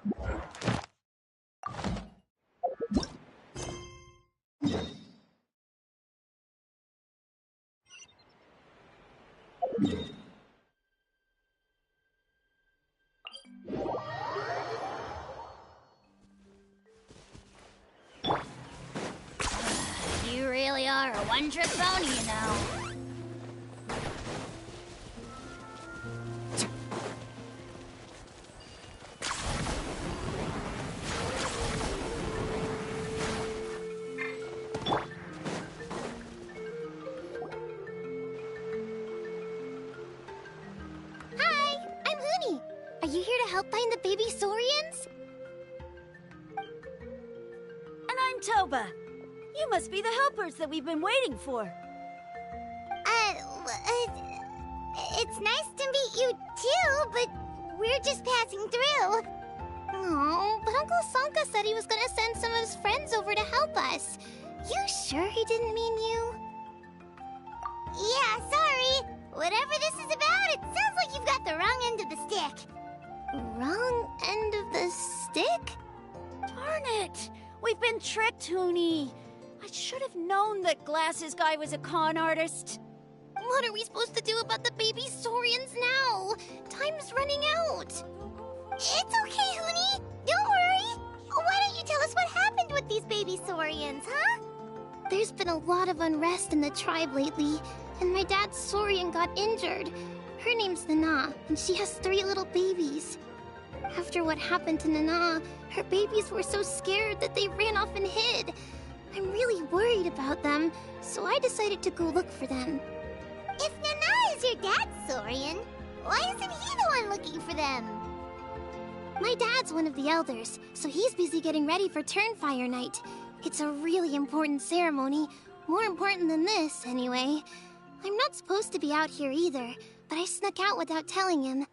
You really are a one-trick pony, you know. Hi, I'm Huni. Are you here to help find the baby Saurians? And I'm Toba. You must be the helpers that we've been waiting for. It's nice to meet you too, but we're just passing through. Oh, but Uncle Sanka said he was gonna send some of his friends over to help us. You sure he didn't mean you? Yeah, sorry. Whatever this is about, it sounds like you've got the wrong end of the stick. Wrong end of the stick? Darn it! We've been tricked, Huni. I should have known that Glasses Guy was a con artist. What are we supposed to do about the baby Saurians now? Time's running out. It's okay, Huni. Don't worry. Why don't you tell us what happened with these baby Saurians, huh? There's been a lot of unrest in the tribe lately, and my dad's Saurian got injured. Her name's Nana, and she has 3 little babies. After what happened to Nana, her babies were so scared that they ran off and hid. I'm really worried about them, so I decided to go look for them. If Nana is your dad's Saurian, why isn't he the one looking for them? My dad's one of the elders, so he's busy getting ready for Turnfire night. It's a really important ceremony, more important than this, anyway. I'm not supposed to be out here either, but I snuck out without telling him.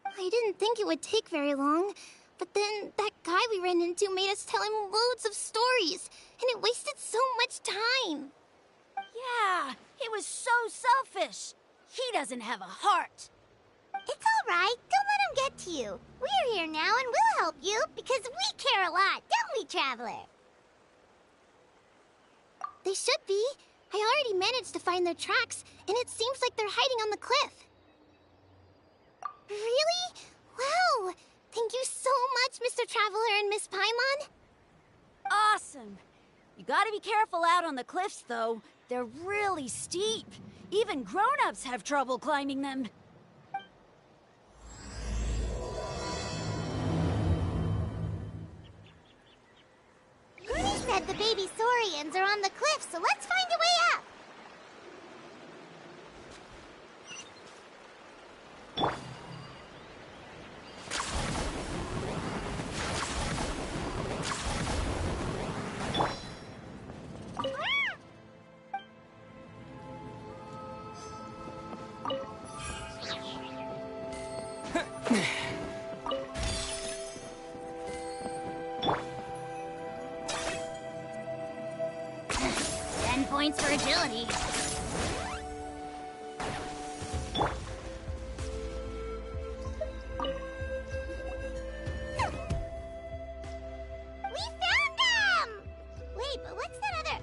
I didn't think it would take very long, but then that guy we ran into made us tell him loads of stories, and it wasted so much time. Yeah, he was so selfish. He doesn't have a heart. It's all right. Don't let him get to you. We're here now and we'll help you because we care a lot, don't we, Traveler? They should be. I already managed to find their tracks, and it seems like they're hiding on the cliff. Really? Wow! Thank you so much, Mr. Traveler and Miss Paimon. Awesome. You gotta be careful out on the cliffs, though. They're really steep. Even grown-ups have trouble climbing them. Huni said the baby Saurians are on the cliff, so let's find a way up. Points for agility. We found them! Wait, but what's that other...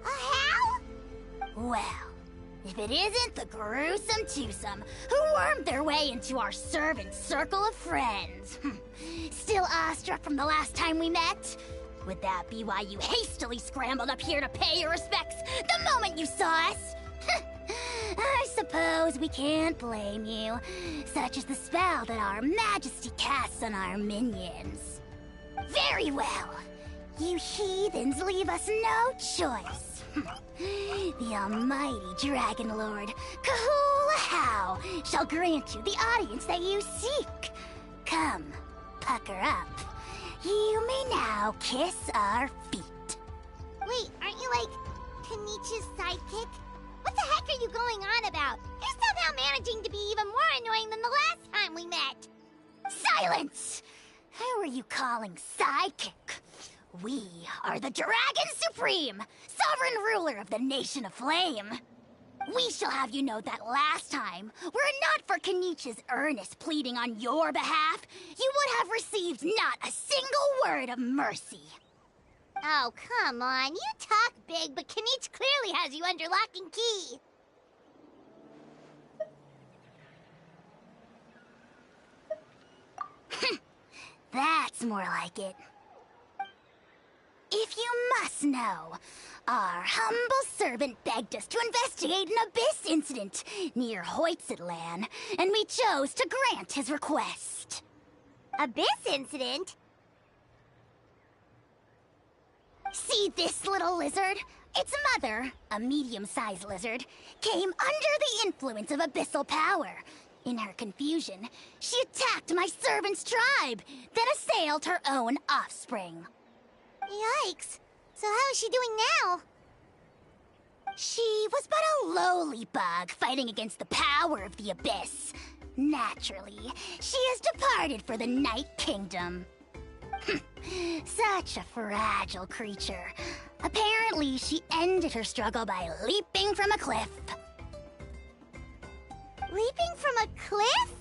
a how? Well, if it isn't the gruesome twosome who wormed their way into our servant circle of friends. Still awestruck from the last time we met? Would that be why you hastily scrambled up here to pay your respects the moment you saw us? I suppose we can't blame you. Such is the spell that our majesty casts on our minions. Very well. You heathens leave us no choice. The almighty Dragon Lord, Kahula shall grant you the audience that you seek. Come, pucker up. You may now kiss our feet. Wait, aren't you like Kanichi's sidekick? What the heck are you going on about? You're somehow managing to be even more annoying than the last time we met. Silence! Who are you calling sidekick? We are the Dragon Supreme, sovereign ruler of the Nation of Flame. We shall have you know that last time, were it not for Kenichi's earnest pleading on your behalf, you would have received not a single word of mercy. Oh, come on. You talk big, but Kenichi clearly has you under lock and key. That's more like it. If you must know, our humble servant begged us to investigate an abyss incident near Huitztlan, and we chose to grant his request. Abyss incident? See this little lizard? Its mother, a medium-sized lizard, came under the influence of abyssal power. In her confusion, she attacked my servant's tribe, then assailed her own offspring. Yikes. So how is she doing now? She was but a lowly bug fighting against the power of the abyss. Naturally, she has departed for the Night Kingdom. Such a fragile creature. Apparently, she ended her struggle by leaping from a cliff. Leaping from a cliff?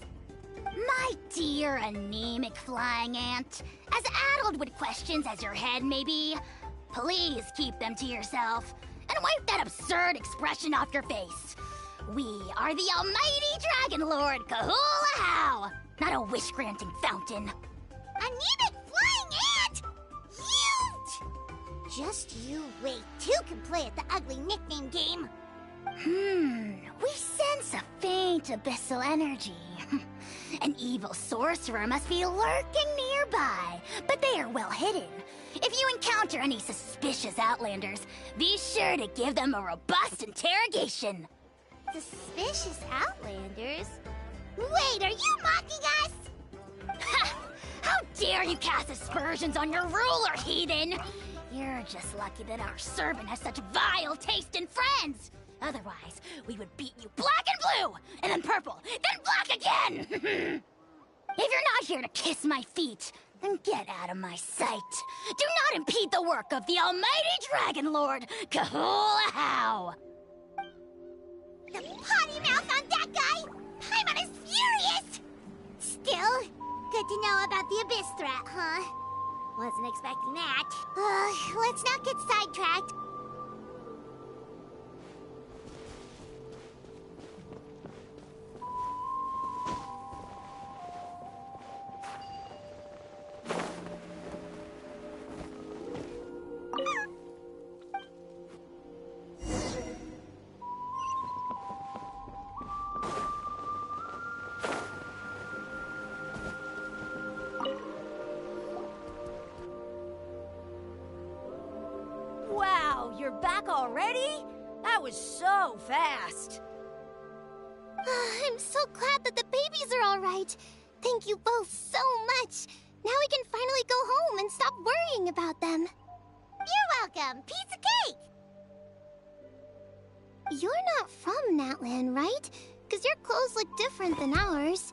My dear anemic flying ant, as addled with questions as your head may be, please keep them to yourself and wipe that absurd expression off your face. We are the almighty Dragon Lord Kahula-How, not a wish-granting fountain. Anemic flying ant! Huge! Just you wait. Two can play at the ugly nickname game. We sense a faint abyssal energy. An evil sorcerer must be lurking nearby, but they are well hidden. If you encounter any suspicious outlanders, be sure to give them a robust interrogation. Suspicious outlanders? Wait, are you mocking us? Ha! How dare you cast aspersions on your ruler, heathen! You're just lucky that our servant has such vile taste in friends! Otherwise, we would beat you black and blue, and then purple, then black again! If you're not here to kiss my feet, then get out of my sight. Do not impede the work of the almighty Dragon Lord, Kahula-How! The potty mouth on that guy! Paimon is furious! Still, good to know about the abyss threat, huh? Wasn't expecting that. Let's not get sidetracked. Wow, you're back already? That was so fast. I'm so glad that the babies are all right. Thank you both so much. Now we can finally go home and stop worrying about them. You're welcome. Piece of cake. You're not from Natlan, right? Because your clothes look different than ours.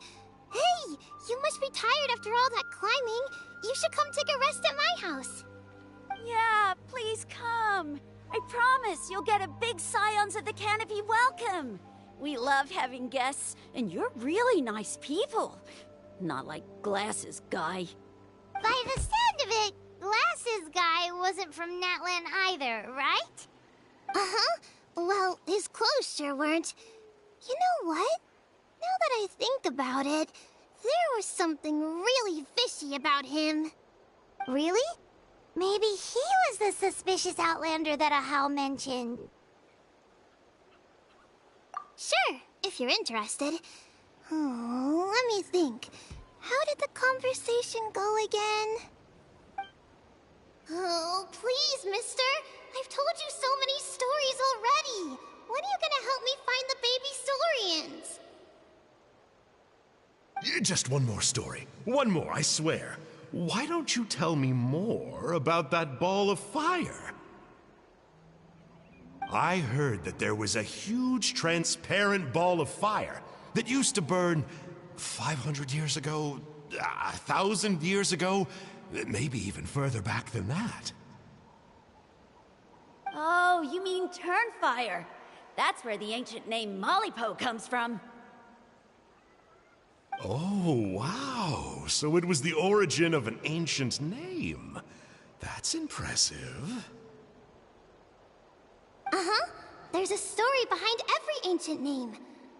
Hey, you must be tired after all that climbing. You should come take a rest at my house. Yeah, please come. I promise you'll get a big Scions of the Canopy welcome. We love having guests, and you're really nice people. Not like Glasses Guy. By the sound of it, Glasses Guy wasn't from Natlan either, right? Uh-huh. Well, his clothes sure weren't. You know what? Now that I think about it, there was something really fishy about him. Really? Maybe he was the suspicious outlander that Ahau mentioned. Sure, if you're interested. Oh, let me think. How did the conversation go again? Oh, please, mister. I've told you so many stories already. When are you gonna help me find the baby Saurians? Just one more story. One more, I swear. Why don't you tell me more about that ball of fire? I heard that there was a huge transparent ball of fire that used to burn 500 years ago, 1,000 years ago, maybe even further back than that. Oh, you mean Turnfire. That's where the ancient name Malipo comes from. Oh, wow. So it was the origin of an ancient name. That's impressive. Uh-huh. There's a story behind every ancient name.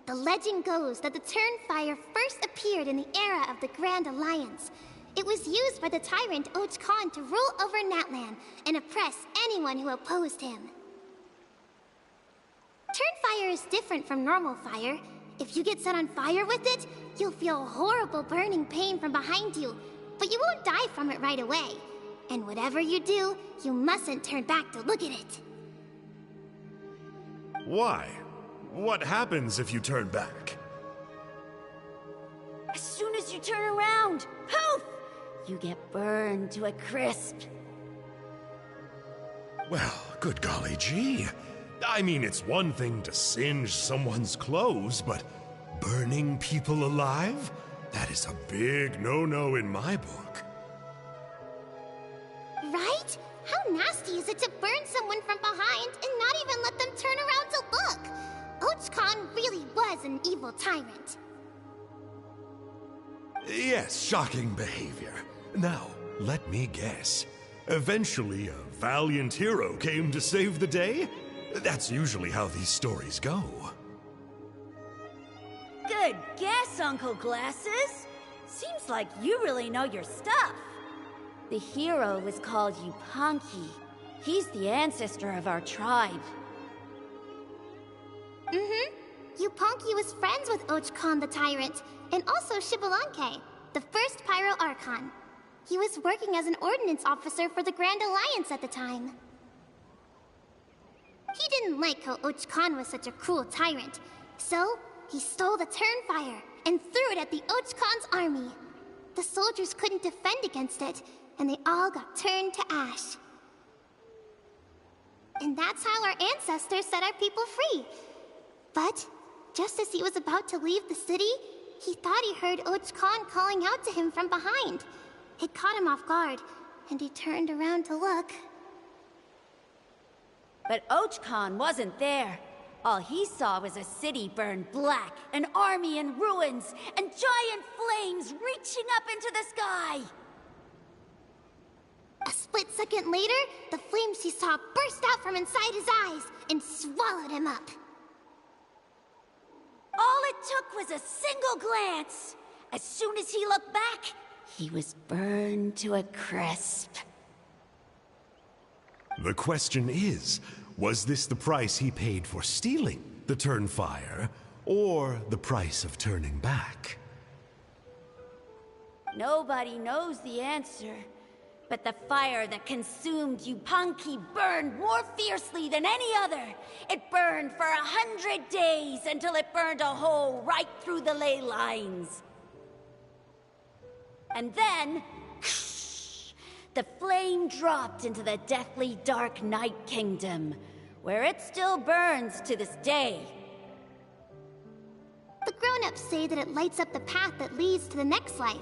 The legend goes that the Turnfire first appeared in the era of the Grand Alliance. It was used by the tyrant Huitztlan to rule over Natlan and oppress anyone who opposed him. Turnfire is different from normal fire. If you get set on fire with it, you'll feel horrible burning pain from behind you, but you won't die from it right away. And whatever you do, you mustn't turn back to look at it. Why? What happens if you turn back? As soon as you turn around, poof! You get burned to a crisp. Well, good golly gee. I mean, it's one thing to singe someone's clothes, but burning people alive? That is a big no-no in my book. Right? How nasty is it to burn someone from behind and not even let them turn around to look? Huitztlan really was an evil tyrant. Yes, shocking behavior. Now, let me guess. Eventually, a valiant hero came to save the day? That's usually how these stories go. Good guess, Uncle Glasses. Seems like you really know your stuff. The hero was called Yupanqui. He's the ancestor of our tribe. Yupanqui was friends with Huitztlan the tyrant, and also Yupanqui, the first Pyro Archon. He was working as an ordnance officer for the Grand Alliance at the time. He didn't like how Huitztlan was such a cruel tyrant, so he stole the Turnfire and threw it at the Huitztlan's army. The soldiers couldn't defend against it, and they all got turned to ash. And that's how our ancestors set our people free. But just as he was about to leave the city, he thought he heard Huitztlan calling out to him from behind. It caught him off guard, and he turned around to look. But Huitztlan wasn't there. All he saw was a city burned black, an army in ruins, and giant flames reaching up into the sky. A split second later, the flames he saw burst out from inside his eyes and swallowed him up. All it took was a single glance. As soon as he looked back, he was burned to a crisp. The question is, was this the price he paid for stealing the Turnfire, or the price of turning back? Nobody knows the answer. But the fire that consumed Yupanqui burned more fiercely than any other. It burned for 100 days until it burned a hole right through the ley lines. And then, the flame dropped into the deathly dark Night Kingdom, where it still burns to this day. The grown-ups say that it lights up the path that leads to the next life.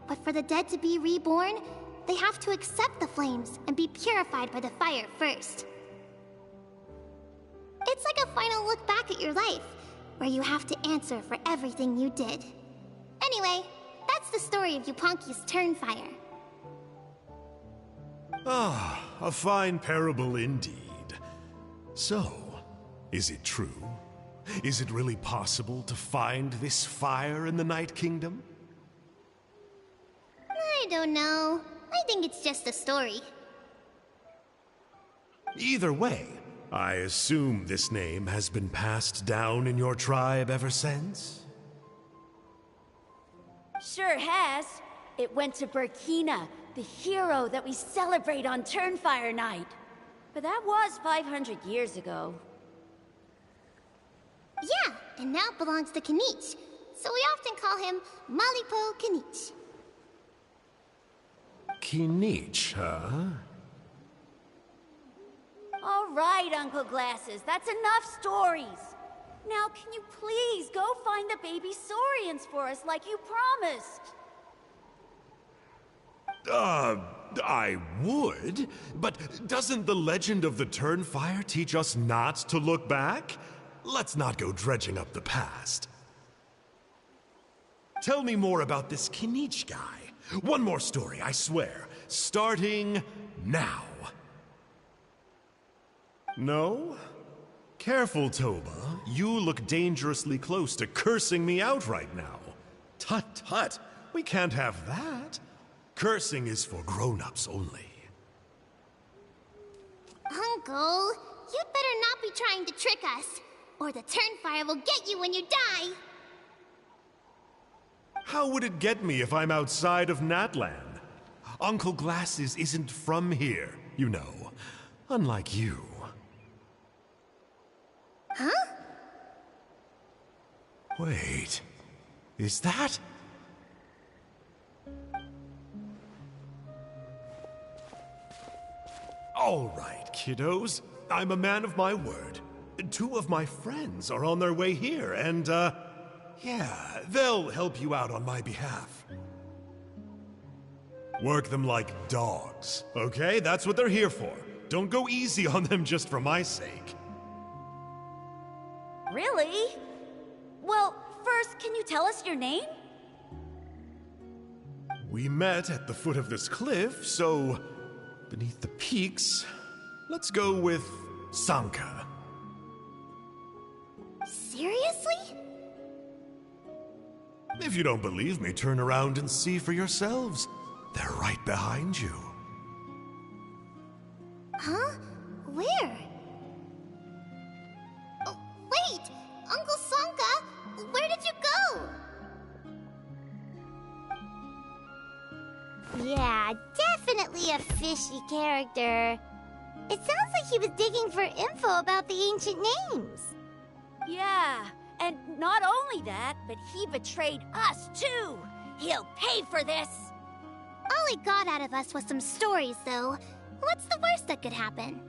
But for the dead to be reborn, they have to accept the flames and be purified by the fire first. It's like a final look back at your life, where you have to answer for everything you did. Anyway, that's the story of Yupanqui's Turnfire. Ah, a fine parable indeed. So, is it true? Is it really possible to find this fire in the Night Kingdom? I don't know. I think it's just a story. Either way, I assume this name has been passed down in your tribe ever since? Sure has. It went to Burkina, the hero that we celebrate on Turnfire Night. But that was 500 years ago. Yeah, and now it belongs to Kinich. So we often call him Malipo Kinich. Kinich, huh? All right, Uncle Glasses, that's enough stories. Now, can you please go find the baby Saurians for us like you promised? I would, but doesn't the legend of the Turnfire teach us not to look back? let's not go dredging up the past. Tell me more about this Kinich guy. One more story, I swear. Starting now. No? Careful, Toba. You look dangerously close to cursing me out right now. Tut tut, we can't have that. Cursing is for grown-ups only. Uncle, you'd better not be trying to trick us, or the Turnfire will get you when you die. How would it get me if I'm outside of Natlan? Uncle Glasses isn't from here, you know. Unlike you. Huh? Wait, is that? All right, kiddos. I'm a man of my word. 2 of my friends are on their way here, and, yeah, they'll help you out on my behalf. Work them like dogs, okay? That's what they're here for. Don't go easy on them just for my sake. Really? Well, first, can you tell us your name? We met at the foot of this cliff, so beneath the peaks, let's go with Sanka. Seriously? If you don't believe me, turn around and see for yourselves. They're right behind you. Huh? Where? Oh, wait! Uncle Sanka, where did you go? Yeah, definitely a fishy character. It sounds like he was digging for info about the ancient names. Yeah, and not only that, but he betrayed us too. He'll pay for this. All he got out of us was some stories, though. What's the worst that could happen?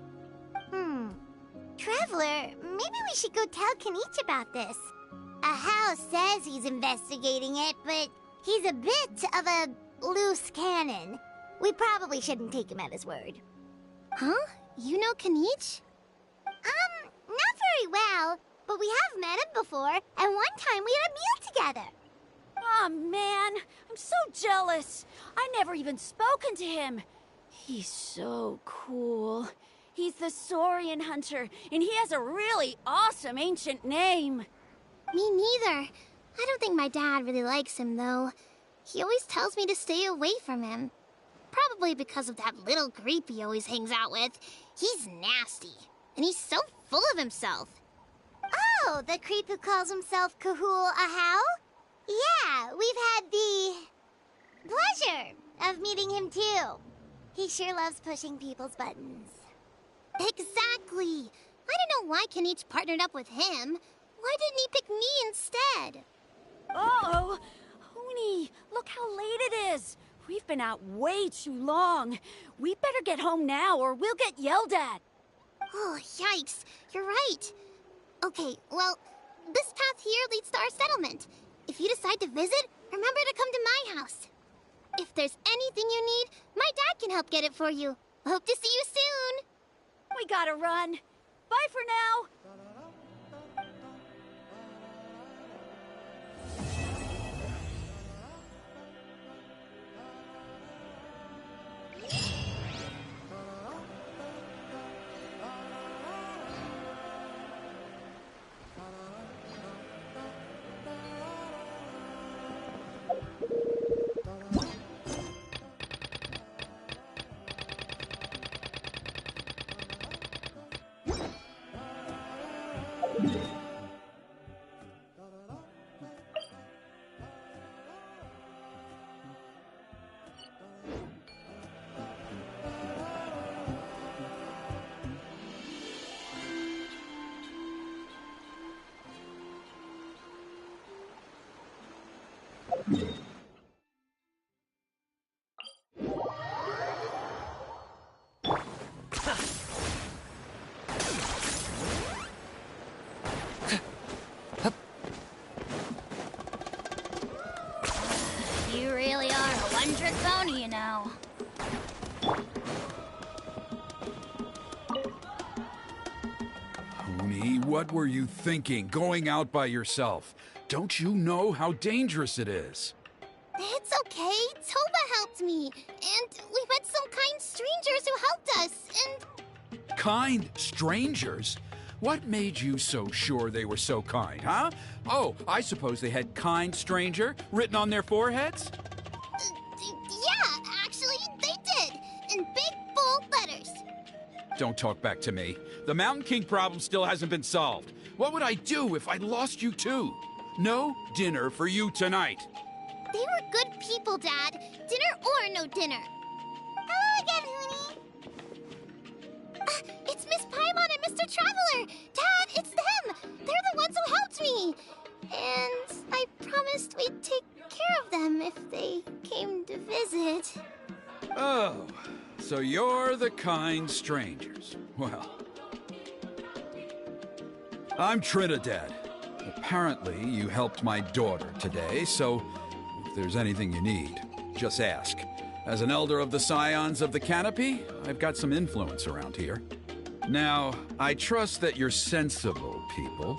Traveler, maybe we should go tell Kinich about this. Ahau says he's investigating it, but he's a bit of a loose cannon. We probably shouldn't take him at his word. Huh? You know Kinich? Not very well, but we have met him before, and one time we had a meal together. Aw, man, I'm so jealous. I never even spoken to him. He's so cool. He's the Saurian hunter, and he has a really awesome ancient name. Me neither. I don't think my dad really likes him, though. He always tells me to stay away from him. Probably because of that little creep he always hangs out with. He's nasty, and he's so full of himself. Oh, the creep who calls himself Kahul Ahau? Yeah, we've had the pleasure of meeting him too. He sure loves pushing people's buttons. Exactly. I don't know why Kinich partnered up with him. Why didn't he pick me instead? Uh-oh! Huni, look how late it is. We've been out way too long. We better get home now or we'll get yelled at. Oh, yikes. You're right. Okay, well, this path here leads to our settlement. If you decide to visit, remember to come to my house. If there's anything you need, my dad can help get it for you. Hope to see you soon. We gotta run. Bye for now. You really are a one-trick pony, you know. Huni, what were you thinking, going out by yourself? Don't you know how dangerous it is? It's okay. Toba helped me. And we met some kind strangers who helped us, and... Kind strangers? What made you so sure they were so kind, huh? Oh, I suppose they had kind stranger written on their foreheads? Yeah, actually, they did. In big, bold letters. Don't talk back to me. The Mountain King problem still hasn't been solved. What would I do if I lost you too? No dinner for you tonight. They were good people, Dad. Dinner or no dinner. Hello again, Huni. It's Miss Paimon and Mr. Traveler. Dad, it's them. They're the ones who helped me. And I promised we'd take care of them if they came to visit. Oh, so you're the kind strangers. Well, I'm Trinidad. Apparently, you helped my daughter today, so if there's anything you need, just ask. As an elder of the Scions of the Canopy, I've got some influence around here. Now, I trust that you're sensible people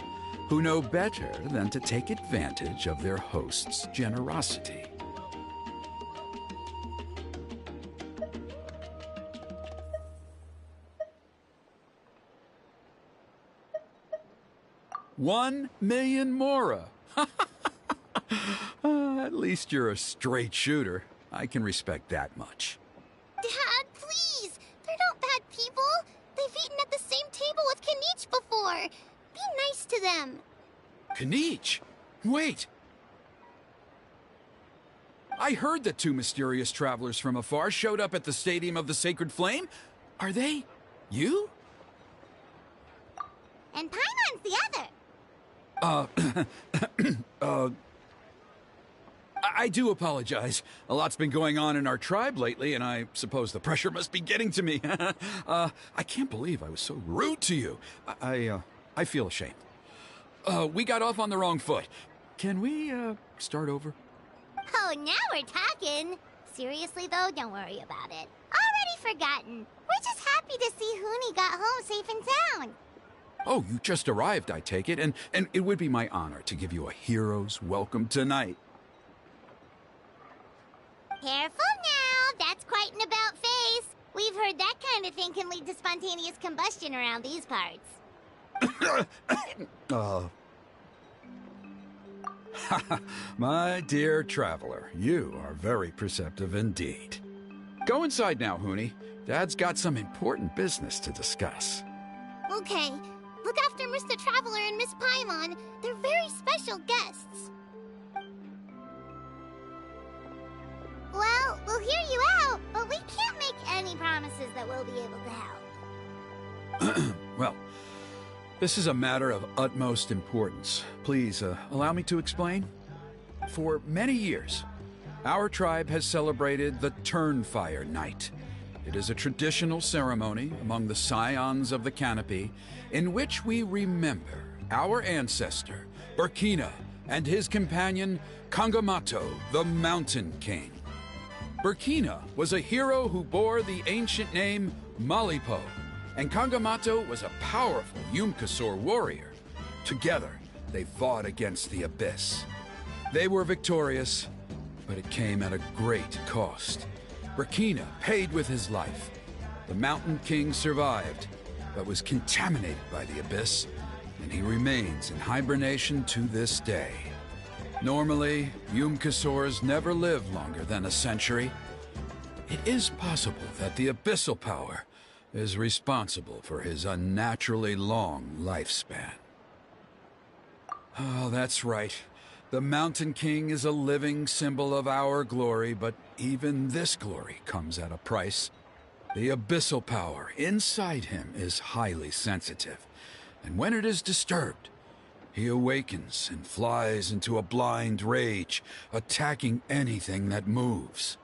who know better than to take advantage of their host's generosity. $1 million Mora. At least you're a straight shooter. I can respect that much. Dad, please! They're not bad people. They've eaten at the same table with Kanich before. Be nice to them. Kanich? Wait! I heard that two mysterious travelers from afar showed up at the Stadium of the Sacred Flame. Are they you? And Paimon's the other. I do apologize. A lot's been going on in our tribe lately, and I suppose the pressure must be getting to me. I can't believe I was so rude to you. I feel ashamed. We got off on the wrong foot. Can we, start over? Oh, now we're talking. Seriously, though, don't worry about it. Already forgotten. We're just happy to see Huni got home safe and sound. Oh, you just arrived, I take it, and it would be my honor to give you a hero's welcome tonight. Careful now, that's quite an about-face. We've heard that kind of thing can lead to spontaneous combustion around these parts. My dear traveler, you are very perceptive indeed. Go inside now, Huni. Dad's got some important business to discuss. Okay, look after Mr. Traveler and Miss Paimon. They're very special guests. Well, we'll hear you out, but we can't make any promises that we'll be able to help. Well, this is a matter of utmost importance. Please, allow me to explain. For many years, our tribe has celebrated the Turnfire Night. It is a traditional ceremony among the Scions of the Canopy in which we remember our ancestor, Burkina, and his companion, Kangamato, the Mountain King. Burkina was a hero who bore the ancient name Malipo, and Kangamato was a powerful Yupanqui warrior. Together, they fought against the Abyss. They were victorious, but it came at a great cost. Burkina paid with his life. The Mountain King survived, but was contaminated by the Abyss, and he remains in hibernation to this day. Normally, Yupanqui never live longer than a century. It is possible that the abyssal power is responsible for his unnaturally long lifespan. Oh, that's right. The Mountain King is a living symbol of our glory, but even this glory comes at a price. The abyssal power inside him is highly sensitive, and when it is disturbed, he awakens and flies into a blind rage, attacking anything that moves.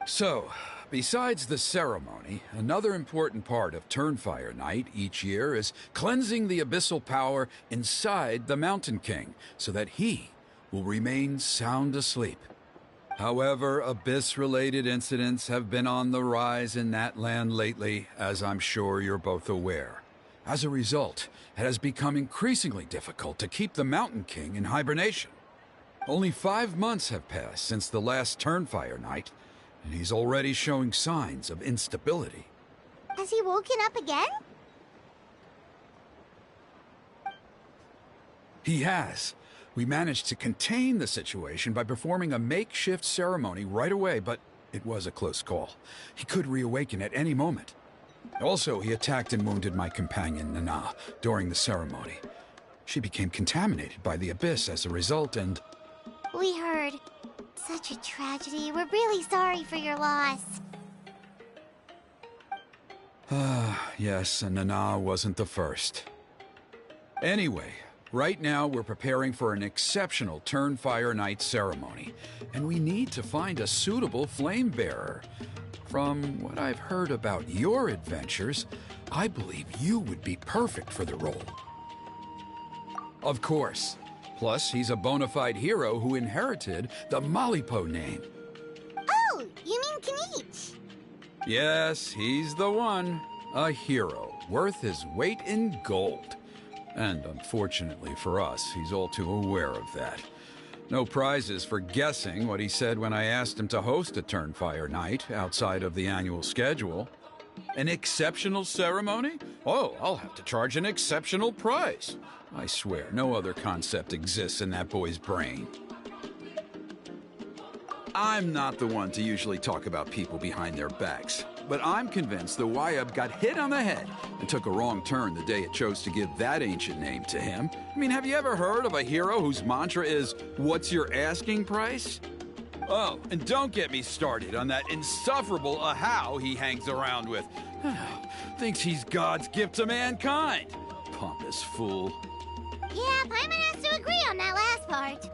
So, besides the ceremony, another important part of Turnfire Night each year is cleansing the abyssal power inside the Mountain King so that he will remain sound asleep. However, Abyss-related incidents have been on the rise in Natlan lately, as I'm sure you're both aware. As a result, it has become increasingly difficult to keep the Mountain King in hibernation. Only 5 months have passed since the last Turnfire night, and he's already showing signs of instability. Has he woken up again? He has. We managed to contain the situation by performing a makeshift ceremony right away, but it was a close call. He could reawaken at any moment. Also, he attacked and wounded my companion, Nana, during the ceremony. She became contaminated by the Abyss as a result, and... We heard. Such a tragedy. We're really sorry for your loss. Yes, and Nana wasn't the first. Anyway, right now we're preparing for an exceptional Turnfire Night ceremony, and we need to find a suitable flame bearer. From what I've heard about your adventures, I believe you would be perfect for the role. Of course. Plus, he's a bona fide hero who inherited the Malipo name. Oh, you mean Kinich? Yes, he's the one. A hero, worth his weight in gold. And unfortunately for us, he's all too aware of that. No prizes for guessing what he said when I asked him to host a Turnfire night outside of the annual schedule. An exceptional ceremony? Oh, I'll have to charge an exceptional price. I swear, no other concept exists in that boy's brain. I'm not the one to usually talk about people behind their backs, but I'm convinced the Wyab got hit on the head and took a wrong turn the day it chose to give that ancient name to him. I mean, have you ever heard of a hero whose mantra is, "What's your asking price?" Oh, and don't get me started on that insufferable Ahau he hangs around with. Thinks he's God's gift to mankind. Pompous fool. Yeah, Paimon has to agree on that last part.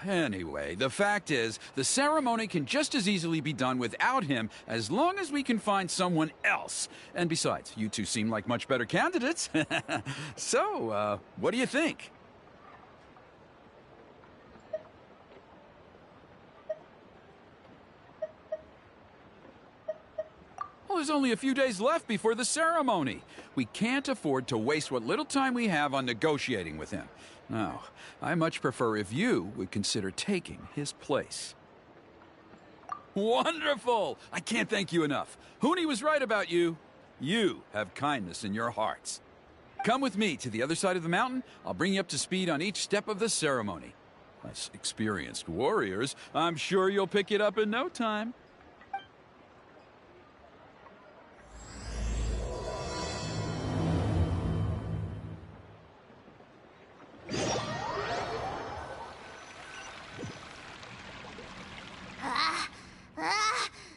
Anyway, the fact is, the ceremony can just as easily be done without him as long as we can find someone else. And besides, you two seem like much better candidates. So, what do you think? Well, there's only a few days left before the ceremony. We can't afford to waste what little time we have on negotiating with him. No, I much prefer if you would consider taking his place. Wonderful! I can't thank you enough. Huni was right about you. You have kindness in your hearts. Come with me to the other side of the mountain. I'll bring you up to speed on each step of the ceremony. Us experienced warriors, I'm sure you'll pick it up in no time.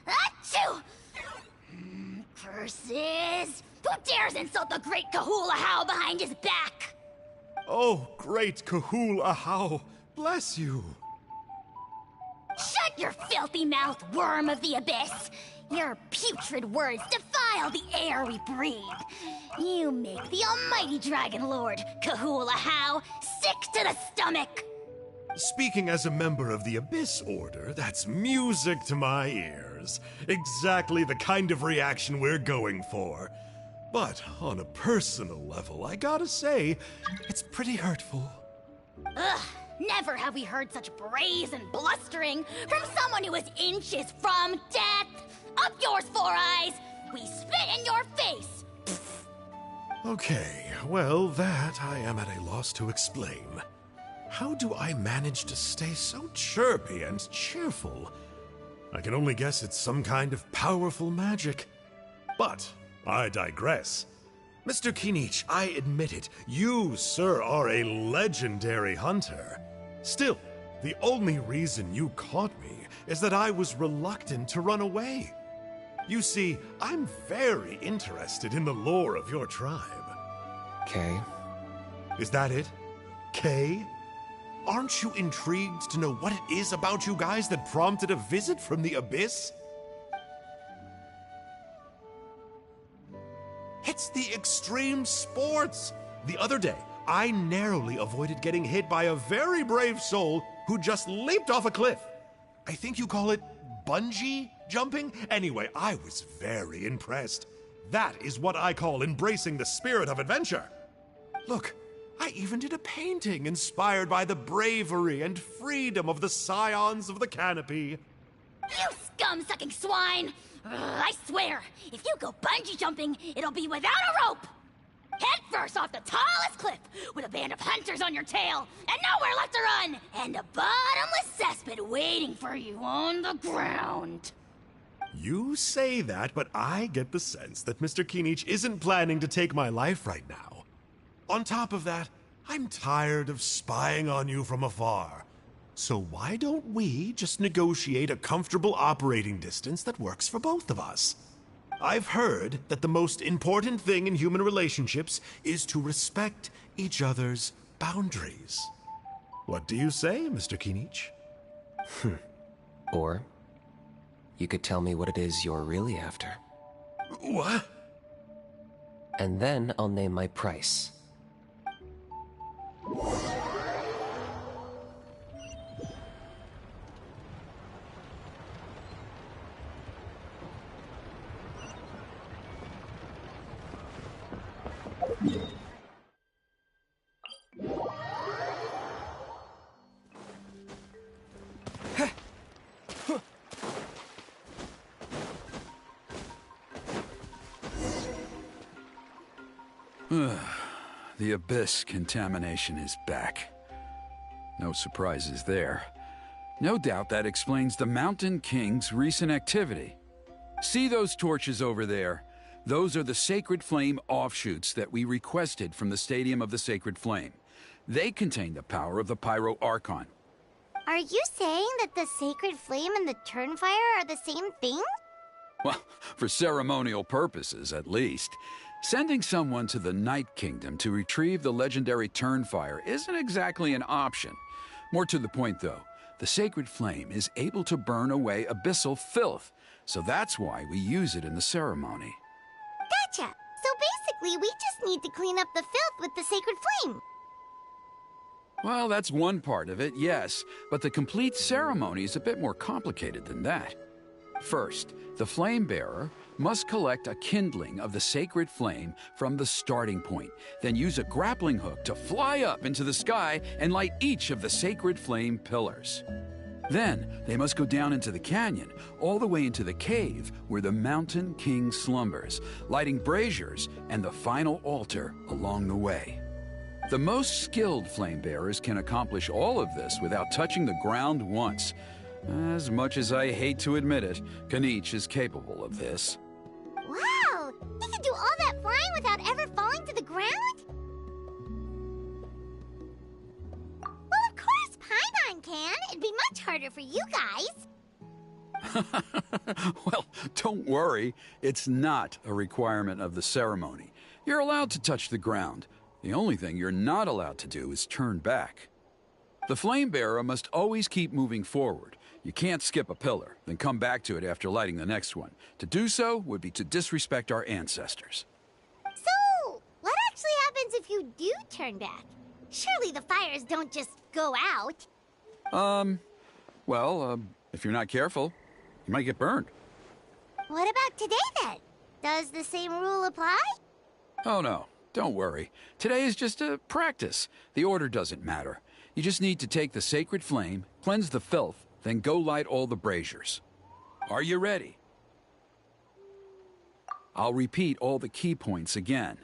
Achoo! Curses! Who dares insult the great Kahula How behind his back? Oh, great Kahul Ahau, bless you. Shut your filthy mouth, worm of the abyss! Your putrid words defile the air we breathe. You make the almighty Dragon Lord, Kahula How, sick to the stomach! Speaking as a member of the Abyss Order, that's music to my ears. Exactly the kind of reaction we're going for. But on a personal level, I gotta say, it's pretty hurtful. Ugh, never have we heard such brazen blustering from someone who is inches from death! Up yours, Four Eyes! We spit in your face! Okay, well, that I am at a loss to explain. How do I manage to stay so chirpy and cheerful? I can only guess it's some kind of powerful magic. But I digress. Mr. Kinich, I admit it, you, sir, are a legendary hunter. Still, the only reason you caught me is that I was reluctant to run away. You see, I'm very interested in the lore of your tribe. Kay? Is that it? Kay? Aren't you intrigued to know what it is about you guys that prompted a visit from the Abyss? It's the extreme sports! The other day, I narrowly avoided getting hit by a very brave soul who just leaped off a cliff. I think you call it bungee jumping? Anyway, I was very impressed. That is what I call embracing the spirit of adventure. Look, I even did a painting inspired by the bravery and freedom of the scions of the canopy. You scum-sucking swine! Ugh, I swear, if you go bungee jumping, it'll be without a rope! Head first off the tallest cliff, with a band of hunters on your tail, and nowhere left to run, and a bottomless cesspit waiting for you on the ground. You say that, but I get the sense that Mr. Kinich isn't planning to take my life right now. On top of that, I'm tired of spying on you from afar. So why don't we just negotiate a comfortable operating distance that works for both of us? I've heard that the most important thing in human relationships is to respect each other's boundaries. What do you say, Mr. Kinich? Or you could tell me what it is you're really after. What? And then I'll name my price. The Abyss contamination is back. No surprises there. No doubt that explains the Mountain King's recent activity. See those torches over there? Those are the Sacred Flame offshoots that we requested from the Stadium of the Sacred Flame. They contain the power of the Pyro Archon. Are you saying that the Sacred Flame and the Turnfire are the same thing? Well, for ceremonial purposes, at least. Sending someone to the Night Kingdom to retrieve the legendary Turnfire isn't exactly an option. More to the point, though, the Sacred Flame is able to burn away abyssal filth, so that's why we use it in the ceremony. Gotcha! So basically, we just need to clean up the filth with the Sacred Flame. Well, that's one part of it, yes, but the complete ceremony is a bit more complicated than that. First, the flame bearer must collect a kindling of the sacred flame from the starting point, then use a grappling hook to fly up into the sky and light each of the sacred flame pillars. Then, they must go down into the canyon, all the way into the cave where the Mountain King slumbers, lighting braziers and the final altar along the way. The most skilled flame bearers can accomplish all of this without touching the ground once. As much as I hate to admit it, Kinich is capable of this. Wow! He can do all that flying without ever falling to the ground? Well, of course Paimon can. It'd be much harder for you guys. Well, don't worry. It's not a requirement of the ceremony. You're allowed to touch the ground. The only thing you're not allowed to do is turn back. The flame bearer must always keep moving forward. You can't skip a pillar, then come back to it after lighting the next one. To do so would be to disrespect our ancestors. So, what actually happens if you do turn back? Surely the fires don't just go out. If you're not careful, you might get burned. What about today then? Does the same rule apply? Oh no, don't worry. Today is just a practice. The order doesn't matter. You just need to take the sacred flame, cleanse the filth, then go light all the braziers. Are you ready? I'll repeat all the key points again.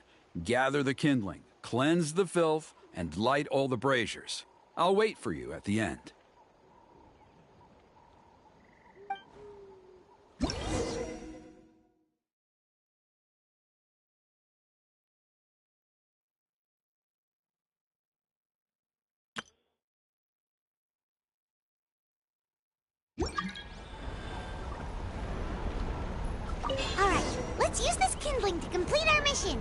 Gather the kindling, cleanse the filth, and light all the braziers. I'll wait for you at the end. Alright, let's use this kindling to complete our mission.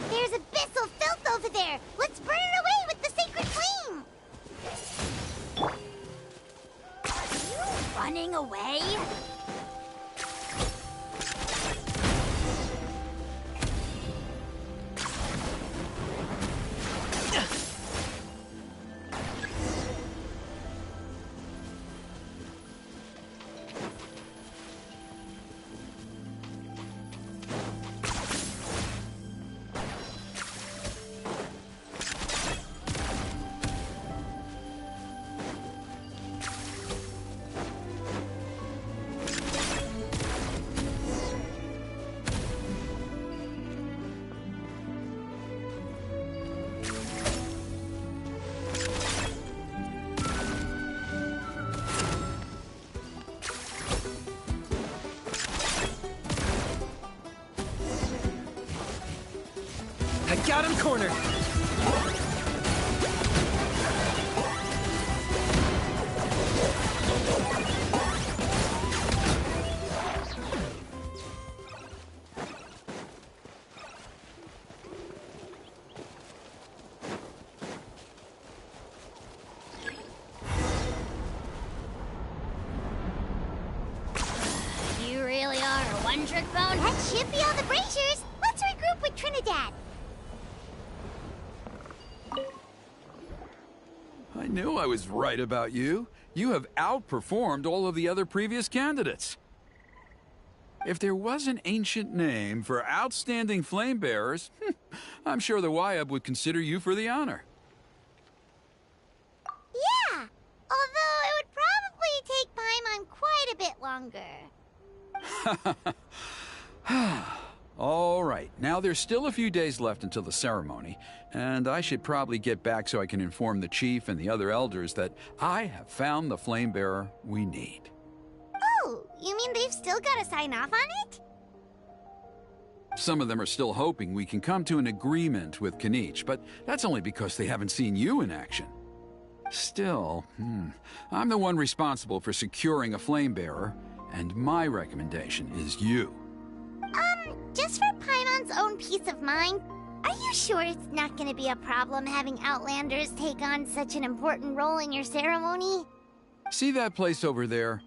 There's abyssal filth over there. Let's burn it away with the sacred flame. Are you running away? I got him cornered! You really are a one-trick pony? That should be all the Braziers. Let's regroup with Trinidad. I knew I was right about you. You have outperformed all of the other previous candidates. If there was an ancient name for outstanding flame bearers, I'm sure the Wyab would consider you for the honor. Yeah, although it would probably take Paimon quite a bit longer. All right, now there's still a few days left until the ceremony, and I should probably get back so I can inform the chief and the other elders that I have found the flame bearer we need. Oh, you mean they've still got to sign off on it? Some of them are still hoping we can come to an agreement with Kinich, but that's only because they haven't seen you in action. Still, I'm the one responsible for securing a flame bearer, and my recommendation is you. Just for Paimon's own peace of mind, are you sure it's not going to be a problem having Outlanders take on such an important role in your ceremony? See that place over there?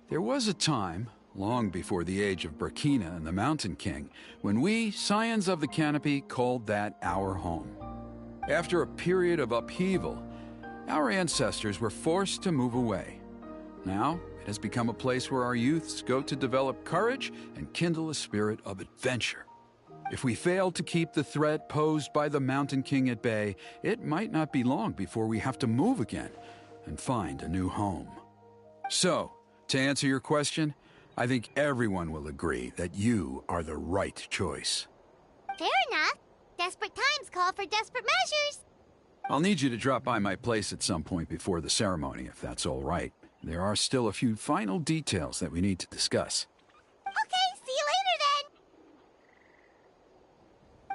There was a time, long before the age of Burkina and the Mountain King, when we, Scions of the Canopy, called that our home. After a period of upheaval, our ancestors were forced to move away. Now, it has become a place where our youths go to develop courage and kindle a spirit of adventure. If we fail to keep the threat posed by the Mountain King at bay, it might not be long before we have to move again and find a new home. So, to answer your question, I think everyone will agree that you are the right choice. Fair enough. Desperate times call for desperate measures. I'll need you to drop by my place at some point before the ceremony, if that's all right. There are still a few final details that we need to discuss. Okay, see you later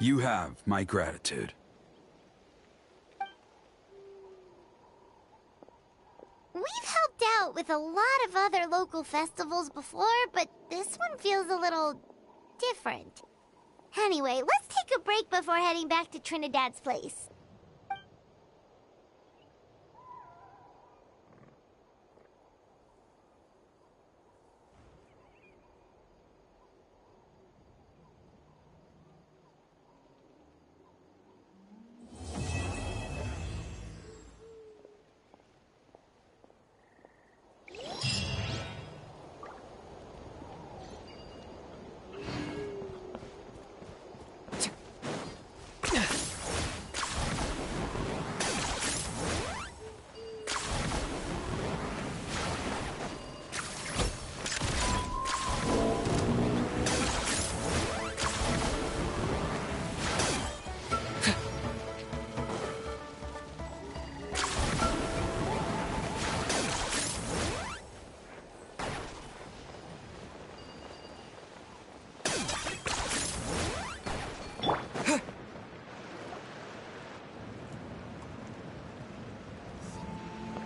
then. You have my gratitude. We've helped out with a lot of other local festivals before, but this one feels a little different. Anyway, let's take a break before heading back to Trinidad's place.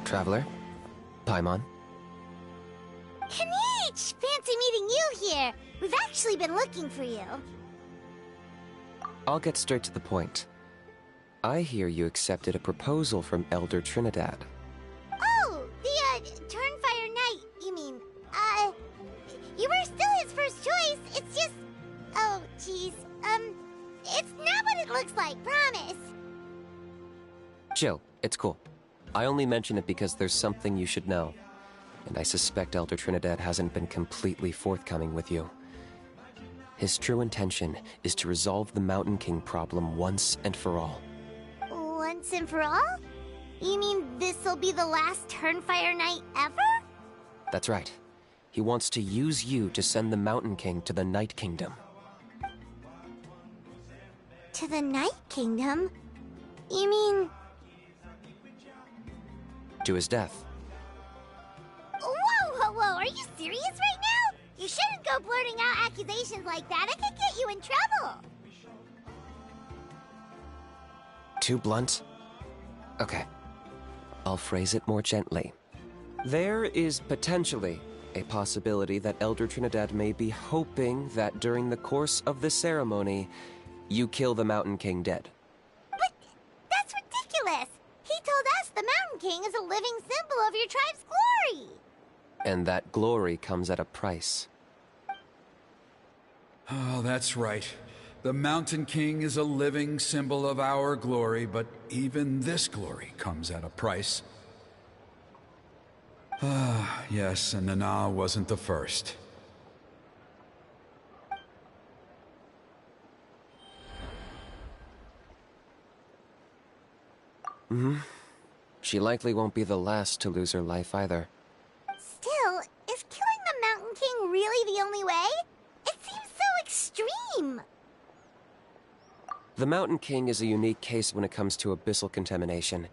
Traveler? Paimon? Kinich! Fancy meeting you here. We've actually been looking for you. I'll get straight to the point. I hear you accepted a proposal from Elder Trinidad. Oh, the, Turnfire Knight, you mean. You were still his first choice. It's just... Oh, jeez. It's not what it looks like, promise. Chill, it's cool. I only mention it because there's something you should know. And I suspect Elder Trinidad hasn't been completely forthcoming with you. His true intention is to resolve the Mountain King problem once and for all. Once and for all? You mean this'll be the last Turnfire Knight ever? That's right. He wants to use you to send the Mountain King to the Night Kingdom. To the Night Kingdom? You mean... To his death. Whoa! Are you serious right now? You shouldn't go blurting out accusations like that. It could get you in trouble. too blunt? Okay. I'll phrase it more gently. There is potentially a possibility that Elder Trinidad may be hoping that during the course of the ceremony, you kill the Mountain King dead. But that's ridiculous! He told us the Mountain King is a living symbol of your tribe's glory! And that glory comes at a price. Oh, that's right. The Mountain King is a living symbol of our glory, but even this glory comes at a price. Ah, yes, and Nana wasn't the first. She likely won't be the last to lose her life either. Still, is killing the Mountain King really the only way? It seems so extreme! The Mountain King is a unique case when it comes to abyssal contamination.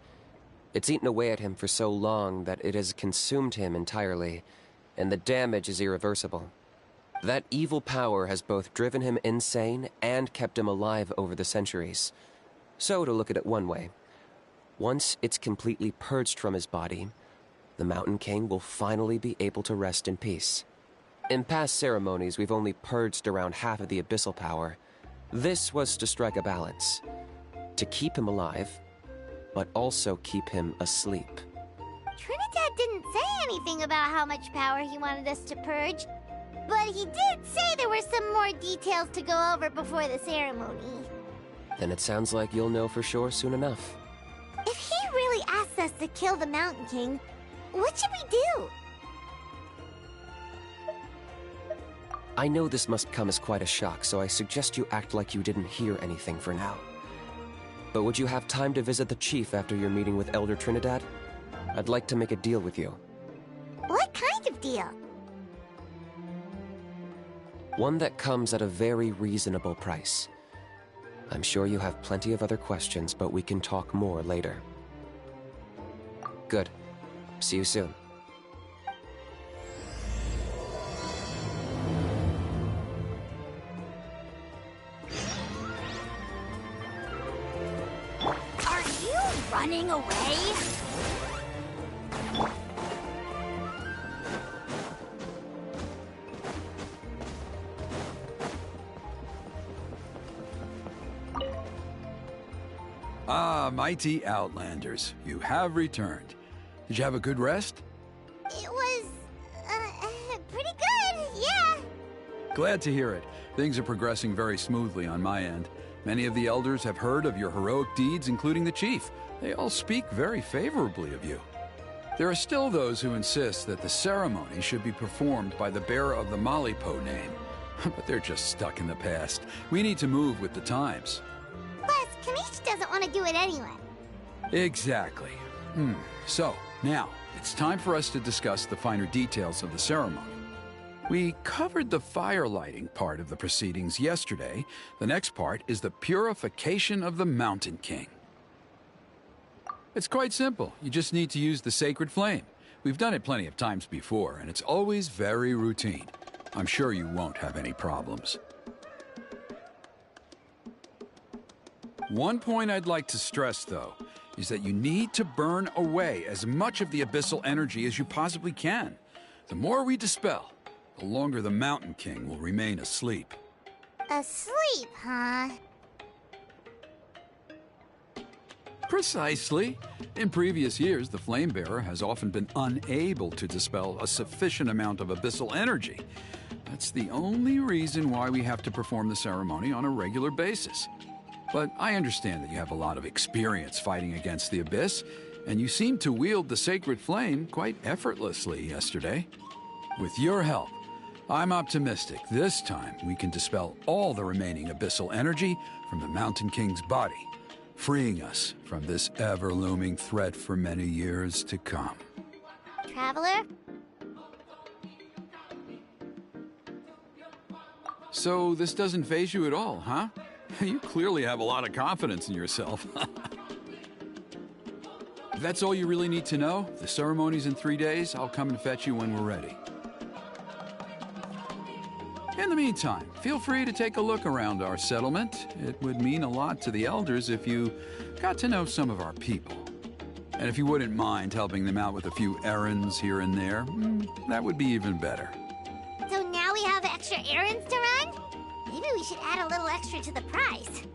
It's eaten away at him for so long that it has consumed him entirely, and the damage is irreversible. That evil power has both driven him insane and kept him alive over the centuries. So, to look at it one way, once it's completely purged from his body, the Mountain King will finally be able to rest in peace. In past ceremonies, we've only purged around half of the abyssal power. This was to strike a balance, to keep him alive, but also keep him asleep. Trinidad didn't say anything about how much power he wanted us to purge, but he did say there were some more details to go over before the ceremony. Then it sounds like you'll know for sure soon enough. If he really asks us to kill the Mountain King, what should we do? I know this must come as quite a shock, so I suggest you act like you didn't hear anything for now. But would you have time to visit the chief after your meeting with Elder Trinidad? I'd like to make a deal with you. What kind of deal? One that comes at a very reasonable price. I'm sure you have plenty of other questions, but we can talk more later. Good. See you soon. Are you running away? Ah, mighty Outlanders, you have returned. Did you have a good rest? It was, pretty good, yeah. Glad to hear it. Things are progressing very smoothly on my end. Many of the elders have heard of your heroic deeds, including the chief. They all speak very favorably of you. There are still those who insist that the ceremony should be performed by the bearer of the Malipo name. But they're just stuck in the past. We need to move with the times. Plus, Kamish doesn't want to do it anyway. Exactly. So, now, it's time for us to discuss the finer details of the ceremony. We covered the fire lighting part of the proceedings yesterday. The next part is the purification of the Mountain King. It's quite simple. You just need to use the sacred flame. We've done it plenty of times before, and it's always very routine. I'm sure you won't have any problems. One point I'd like to stress, though, is that you need to burn away as much of the abyssal energy as you possibly can. The more we dispel, the longer the Mountain King will remain asleep. Asleep, huh? Precisely. In previous years, the Flamebearer has often been unable to dispel a sufficient amount of abyssal energy. That's the only reason why we have to perform the ceremony on a regular basis. But I understand that you have a lot of experience fighting against the Abyss, and you seem to wield the sacred flame quite effortlessly yesterday. With your help, I'm optimistic this time we can dispel all the remaining abyssal energy from the Mountain King's body, freeing us from this ever-looming threat for many years to come. Traveler? So this doesn't faze you at all, huh? You clearly have a lot of confidence in yourself. If that's all you really need to know, the ceremony's in 3 days. I'll come and fetch you when we're ready. In the meantime, feel free to take a look around our settlement. It would mean a lot to the elders if you got to know some of our people. And if you wouldn't mind helping them out with a few errands here and there, that would be even better. So now we have extra errands to run? Maybe we should add a little extra to the price.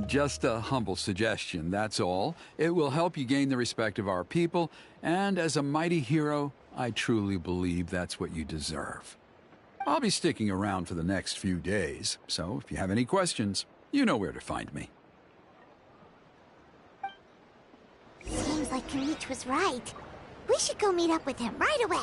Just a humble suggestion, that's all. It will help you gain the respect of our people, and as a mighty hero, I truly believe that's what you deserve. I'll be sticking around for the next few days, so if you have any questions, you know where to find me. Seems like Kanich was right. We should go meet up with him right away.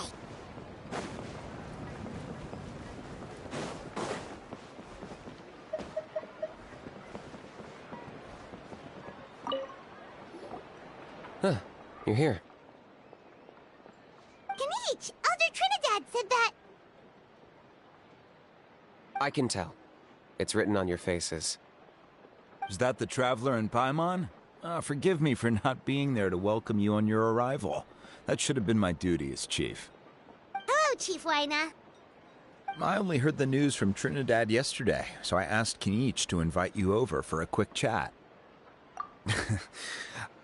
Huh, you're here. Kanich! Elder Trinidad said that... I can tell. It's written on your faces. Is that the Traveler in Paimon? Forgive me for not being there to welcome you on your arrival. That should have been my duty as chief. Hello, Chief Waina. I only heard the news from Trinidad yesterday, so I asked Kanich to invite you over for a quick chat.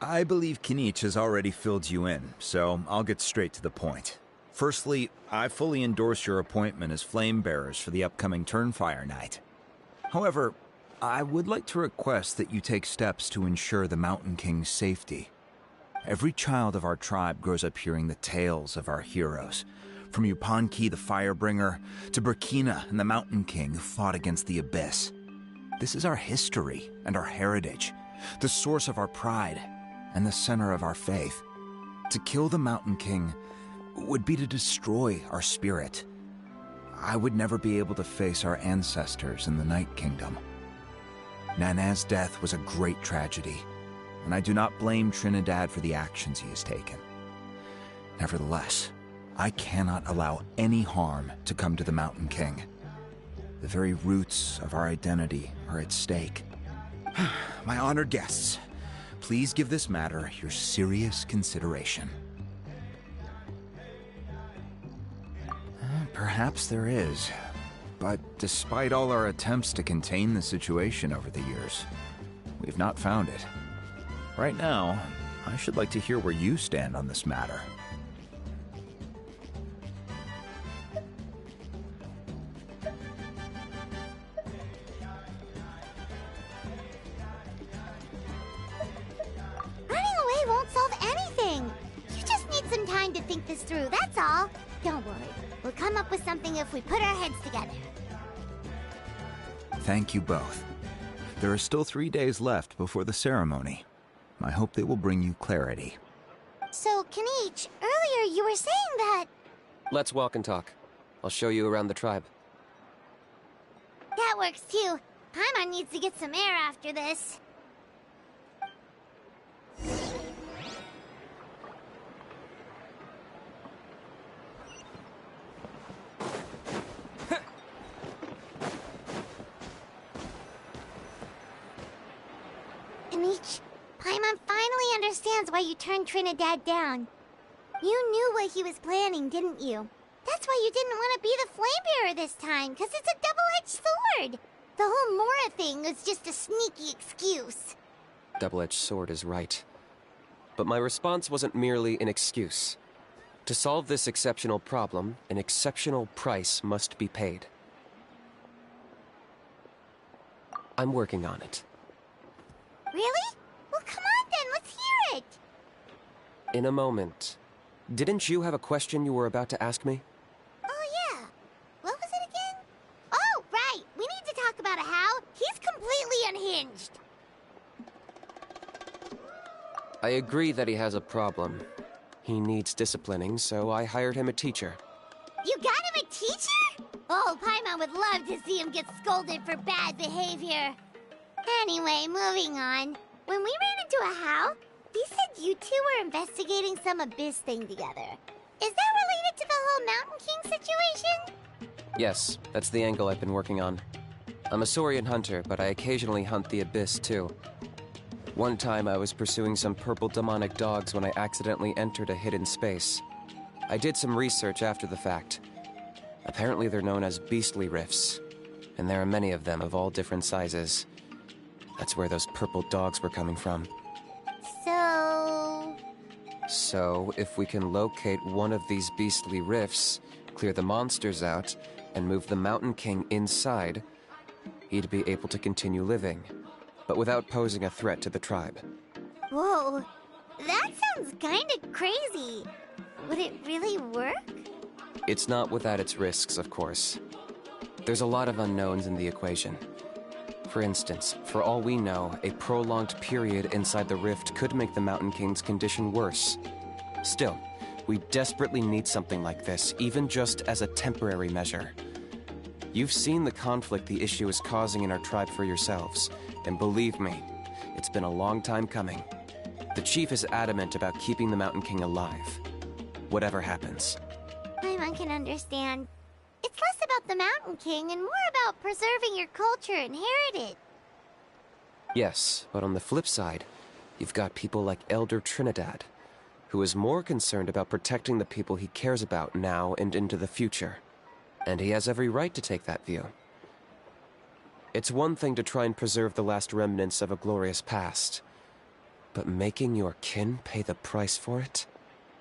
I believe Kanich has already filled you in, so I'll get straight to the point. Firstly, I fully endorse your appointment as flame bearers for the upcoming Turnfire night. However, I would like to request that you take steps to ensure the Mountain King's safety. Every child of our tribe grows up hearing the tales of our heroes, from Yupanqui the Firebringer to Burkina and the Mountain King who fought against the Abyss. This is our history and our heritage, the source of our pride and the center of our faith. To kill the Mountain King would be to destroy our spirit. I would never be able to face our ancestors in the Night Kingdom. Nana's death was a great tragedy, and I do not blame Trinidad for the actions he has taken. Nevertheless, I cannot allow any harm to come to the Mountain King. The very roots of our identity are at stake. My honored guests, please give this matter your serious consideration. Perhaps there is. But despite all our attempts to contain the situation over the years, we've not found it. Right now, I should like to hear where you stand on this matter. Running away won't solve anything. You just need some time to think this through, that's all. Don't worry. We'll come up with something if we put our heads together. Thank you both. There are still 3 days left before the ceremony. I hope they will bring you clarity. So, Kanich, earlier you were saying that... Let's walk and talk. I'll show you around the tribe. That works too. Paimon needs to get some air after this. Kanich, Paimon finally understands why you turned Trinidad down. You knew what he was planning, didn't you? That's why you didn't want to be the flame bearer this time, because it's a double-edged sword. The whole Mora thing was just a sneaky excuse. Double-edged sword is right. But my response wasn't merely an excuse. To solve this exceptional problem, an exceptional price must be paid. I'm working on it. Really? Well, come on then, let's hear it! In a moment. Didn't you have a question you were about to ask me? Oh, yeah. What was it again? Oh, right! We need to talk about How. He's completely unhinged. I agree that he has a problem. He needs disciplining, so I hired him a teacher. You got him a teacher? Oh, Paimon would love to see him get scolded for bad behavior. Anyway, moving on. When we ran into a How, they said you two were investigating some Abyss thing together. Is that related to the whole Mountain King situation? Yes, that's the angle I've been working on. I'm a Saurian hunter, but I occasionally hunt the Abyss, too. One time I was pursuing some purple demonic dogs when I accidentally entered a hidden space. I did some research after the fact. Apparently they're known as beastly rifts, and there are many of them of all different sizes. That's where those purple dogs were coming from. So, if we can locate one of these beastly rifts, clear the monsters out, and move the Mountain King inside, he'd be able to continue living, but without posing a threat to the tribe. whoa, that sounds kinda crazy. Would it really work? It's not without its risks, of course. There's a lot of unknowns in the equation. For instance, for all we know, a prolonged period inside the rift could make the Mountain King's condition worse. Still, we desperately need something like this, even just as a temporary measure. You've seen the conflict the issue is causing in our tribe for yourselves, and believe me, it's been a long time coming. The chief is adamant about keeping the Mountain King alive, whatever happens. I can understand. It's less about the Mountain King and more about preserving your culture and heritage. Yes, but on the flip side, you've got people like Elder Trinidad, who is more concerned about protecting the people he cares about now and into the future. And he has every right to take that view. It's one thing to try and preserve the last remnants of a glorious past, but making your kin pay the price for it?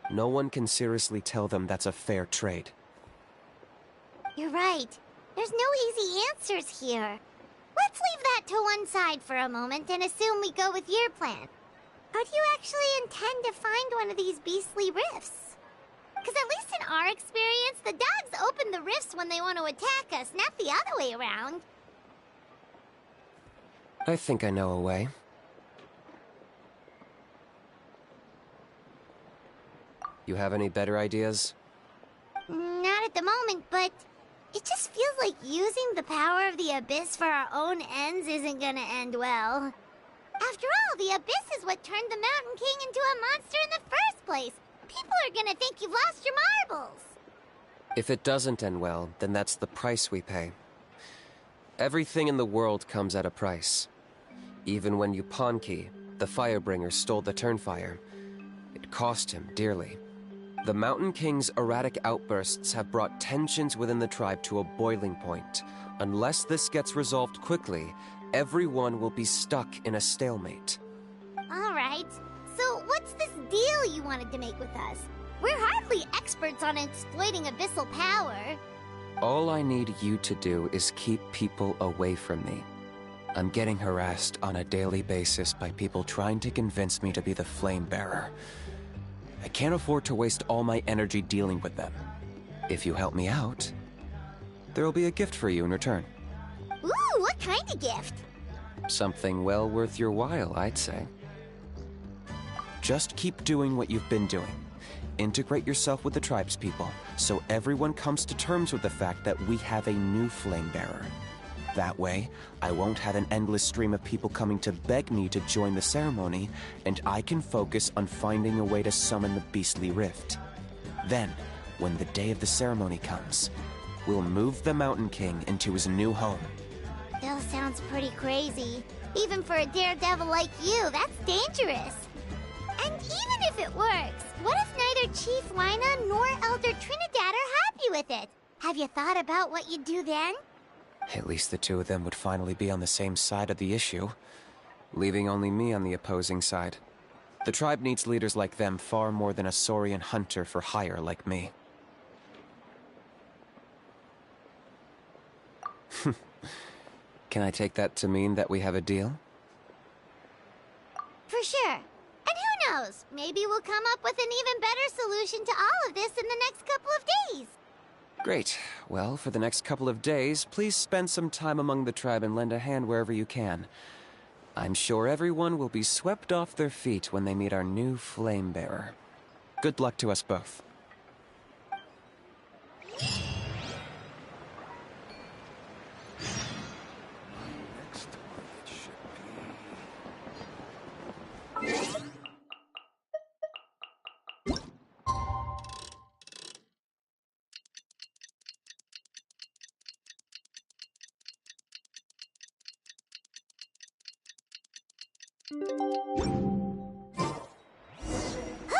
No one can seriously tell them that's a fair trade. You're right. There's no easy answers here. Let's leave that to one side for a moment and assume we go with your plan. How do you actually intend to find one of these beastly rifts? Because at least in our experience, the dogs open the rifts when they want to attack us, not the other way around. I think I know a way. You have any better ideas? Not at the moment, but it just feels like using the power of the Abyss for our own ends isn't gonna end well. After all, the Abyss is what turned the Mountain King into a monster in the first place. People are gonna think you've lost your marbles. If it doesn't end well, then that's the price we pay. Everything in the world comes at a price. Even when Yupanqui, the Firebringer, stole the Turnfire, it cost him dearly. The Mountain King's erratic outbursts have brought tensions within the tribe to a boiling point. Unless this gets resolved quickly, everyone will be stuck in a stalemate. Alright, so what's this deal you wanted to make with us? We're hardly experts on exploiting abyssal power. All I need you to do is keep people away from me. I'm getting harassed on a daily basis by people trying to convince me to be the Flame Bearer. I can't afford to waste all my energy dealing with them. If you help me out, there'll be a gift for you in return. Ooh, what kind of gift? Something well worth your while, I'd say. Just keep doing what you've been doing. Integrate yourself with the tribespeople, so everyone comes to terms with the fact that we have a new Flame Bearer. That way, I won't have an endless stream of people coming to beg me to join the ceremony, and I can focus on finding a way to summon the Beastly Rift. Then, when the day of the ceremony comes, we'll move the Mountain King into his new home. Still sounds pretty crazy. Even for a daredevil like you, that's dangerous. And even if it works, what if neither Chief Lina nor Elder Trinidad are happy with it? Have you thought about what you'd do then? At least the two of them would finally be on the same side of the issue, leaving only me on the opposing side. The tribe needs leaders like them far more than a Saurian hunter for hire like me. Can I take that to mean that we have a deal? For sure. And who knows? Maybe we'll come up with an even better solution to all of this in the next couple of days. Great. Well, for the next couple of days, please spend some time among the tribe and lend a hand wherever you can. I'm sure everyone will be swept off their feet when they meet our new Flame Bearer. Good luck to us both.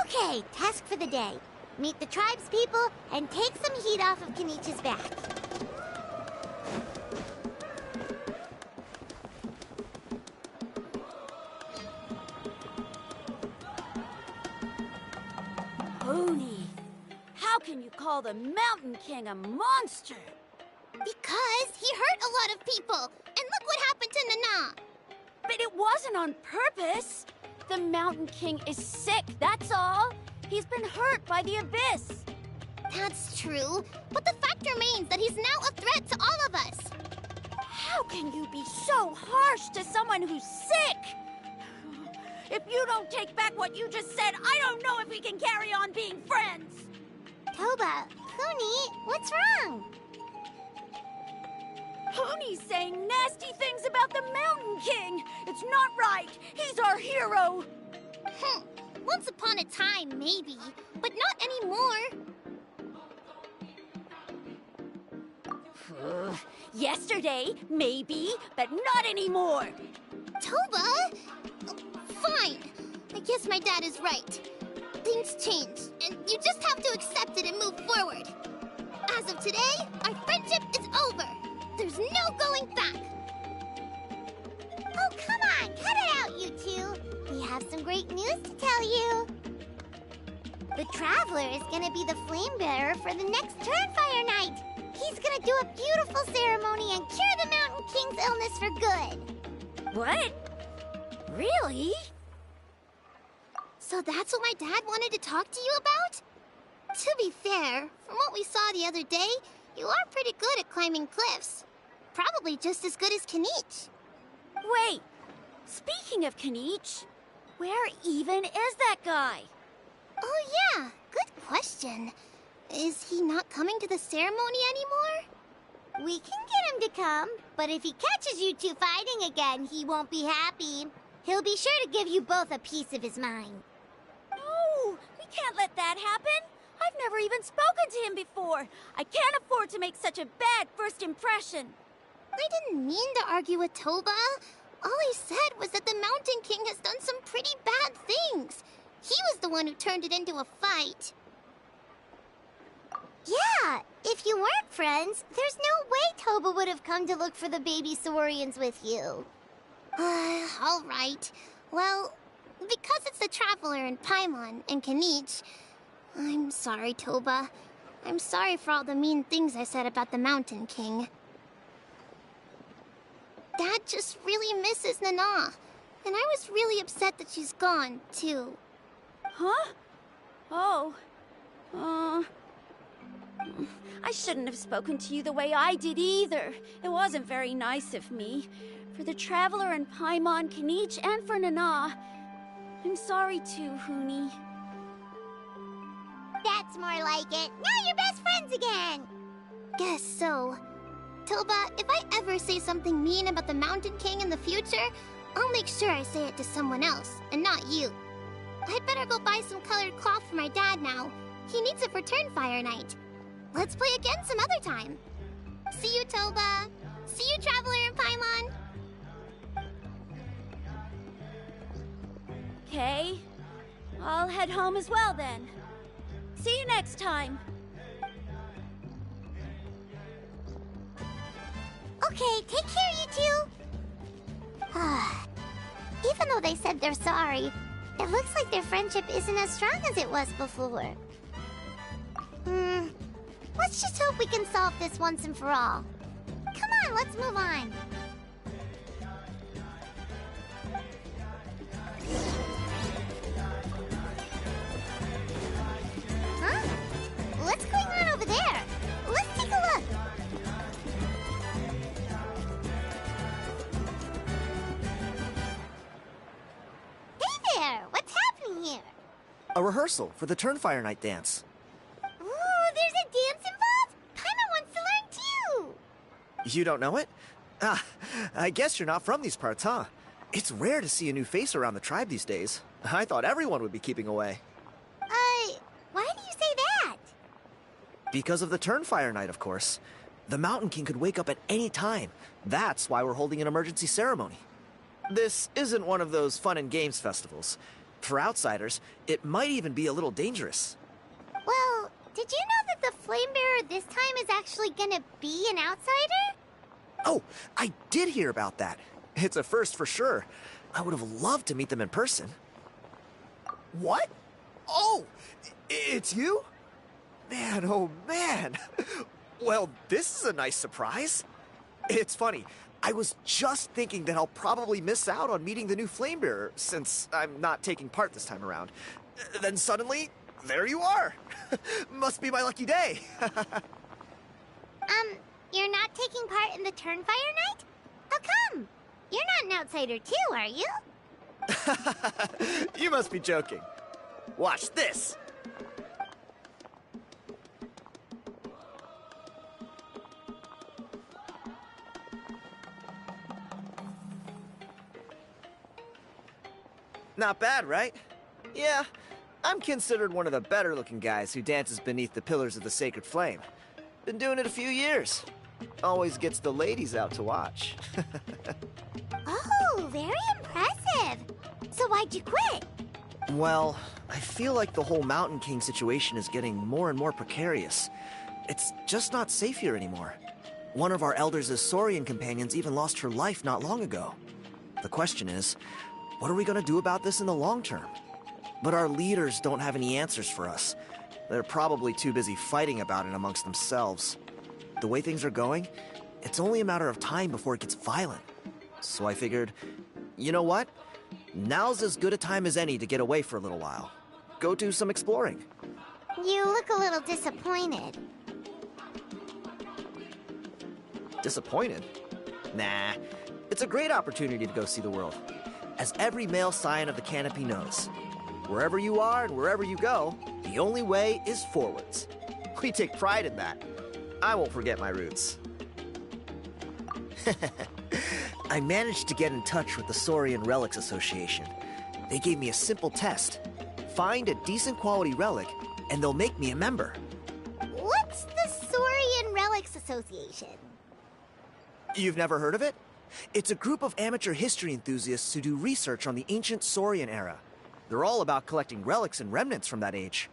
Okay, task for the day. meet the tribespeople, and take some heat off of Kenichi's back. Oni, how can you call the Mountain King a monster? Because he hurt a lot of people, and look what happened to Nana. But it wasn't on purpose. The Mountain King is sick, that's all. He's been hurt by the Abyss. That's true, but the fact remains that he's now a threat to all of us. How can you be so harsh to someone who's sick? If you don't take back what you just said, I don't know if we can carry on being friends. Toba, Huni, what's wrong? Huni's saying nasty things about the Mountain King. It's not right. He's our hero. Once upon a time, maybe, but not anymore. Yesterday, maybe, but not anymore. Toba? Fine. I guess my dad is right. Things change, and you just have to accept it and move forward. As of today, our friendship is over. There's no going back. Oh, come on, cut it out, you two. We have some great news to tell you. The Traveler is gonna be the flame bearer for the next Turnfire night. He's gonna do a beautiful ceremony and cure the Mountain King's illness for good. What? Really? So that's what my dad wanted to talk to you about? To be fair, from what we saw the other day, you are pretty good at climbing cliffs. Probably just as good as Kenich. Wait, speaking of Kenich, where even is that guy? Oh yeah, good question. Is he not coming to the ceremony anymore? We can get him to come, but if he catches you two fighting again, he won't be happy. He'll be sure to give you both a piece of his mind. No, we can't let that happen. I've never even spoken to him before. I can't afford to make such a bad first impression. I didn't mean to argue with Toba. All I said was that the Mountain King has done some pretty bad things. He was the one who turned it into a fight. Yeah, if you weren't friends, there's no way Toba would have come to look for the baby Saurians with you. All right. Well, because it's the Traveler and Paimon and Kenich, I'm sorry, Toba. I'm sorry for all the mean things I said about the Mountain King. Dad just really misses Nana, and I was really upset that she's gone, too. Huh? Oh. I shouldn't have spoken to you the way I did either. It wasn't very nice of me. For the Traveler and Paimon, Kenich, and for Nana. I'm sorry too, Huni. That's more like it. Now you're best friends again. Guess so. Toba, if I ever say something mean about the Mountain King in the future, I'll make sure I say it to someone else, and not you. I'd better go buy some colored cloth for my dad now. He needs it for Turnfire night. Let's play again some other time. See you, Toba. See you, Traveler and Paimon. Okay. I'll head home as well then. See you next time. Okay, take care, you two. Even though they said they're sorry, it looks like their friendship isn't as strong as it was before. Let's just hope we can solve this once and for all. Come on, let's move on. Huh? What's going on over there? Let's take a look. Hey there! What's happening here? A rehearsal for the Turnfire Night dance. Ooh, there's a dance involved? Paimon wants to learn too! You don't know it? Ah, I guess you're not from these parts, huh? It's rare to see a new face around the tribe these days. I thought everyone would be keeping away. Why do you say that? Because of the Turnfire Night, of course. The Mountain King could wake up at any time. That's why we're holding an emergency ceremony. This isn't one of those fun and games festivals. For outsiders, it might even be a little dangerous. Well, did you know that the Flame Bearer this time is actually gonna be an outsider? Oh, I did hear about that. It's a first for sure. I would have loved to meet them in person. What? Oh, it's you? Man, oh man. Well, this is a nice surprise. It's funny. I was just thinking that I'll probably miss out on meeting the new Flamebearer since I'm not taking part this time around. Then suddenly, there you are. Must be my lucky day. You're not taking part in the Turnfire night? How come? You're not an outsider too, are you? You must be joking. Watch this. Not bad, right? Yeah, I'm considered one of the better-looking guys who dances beneath the pillars of the sacred flame. Been doing it a few years. Always gets the ladies out to watch. Oh, very impressive. So why'd you quit? Well, I feel like the whole Mountain King situation is getting more and more precarious. It's just not safe here anymore. One of our elders' Saurian companions even lost her life not long ago. The question is, what are we going to do about this in the long term? But our leaders don't have any answers for us. They're probably too busy fighting about it amongst themselves. The way things are going, it's only a matter of time before it gets violent. So I figured, you know what? Now's as good a time as any to get away for a little while. Go do some exploring. You look a little disappointed. Disappointed? Nah, it's a great opportunity to go see the world. As every male scion of the canopy knows, wherever you are and wherever you go, the only way is forwards. We take pride in that. I won't forget my roots. I managed to get in touch with the Saurian Relics Association. They gave me a simple test. Find a decent quality relic, and they'll make me a member. What's the Saurian Relics Association? You've never heard of it? It's a group of amateur history enthusiasts who do research on the ancient Saurian era. They're all about collecting relics and remnants from that age.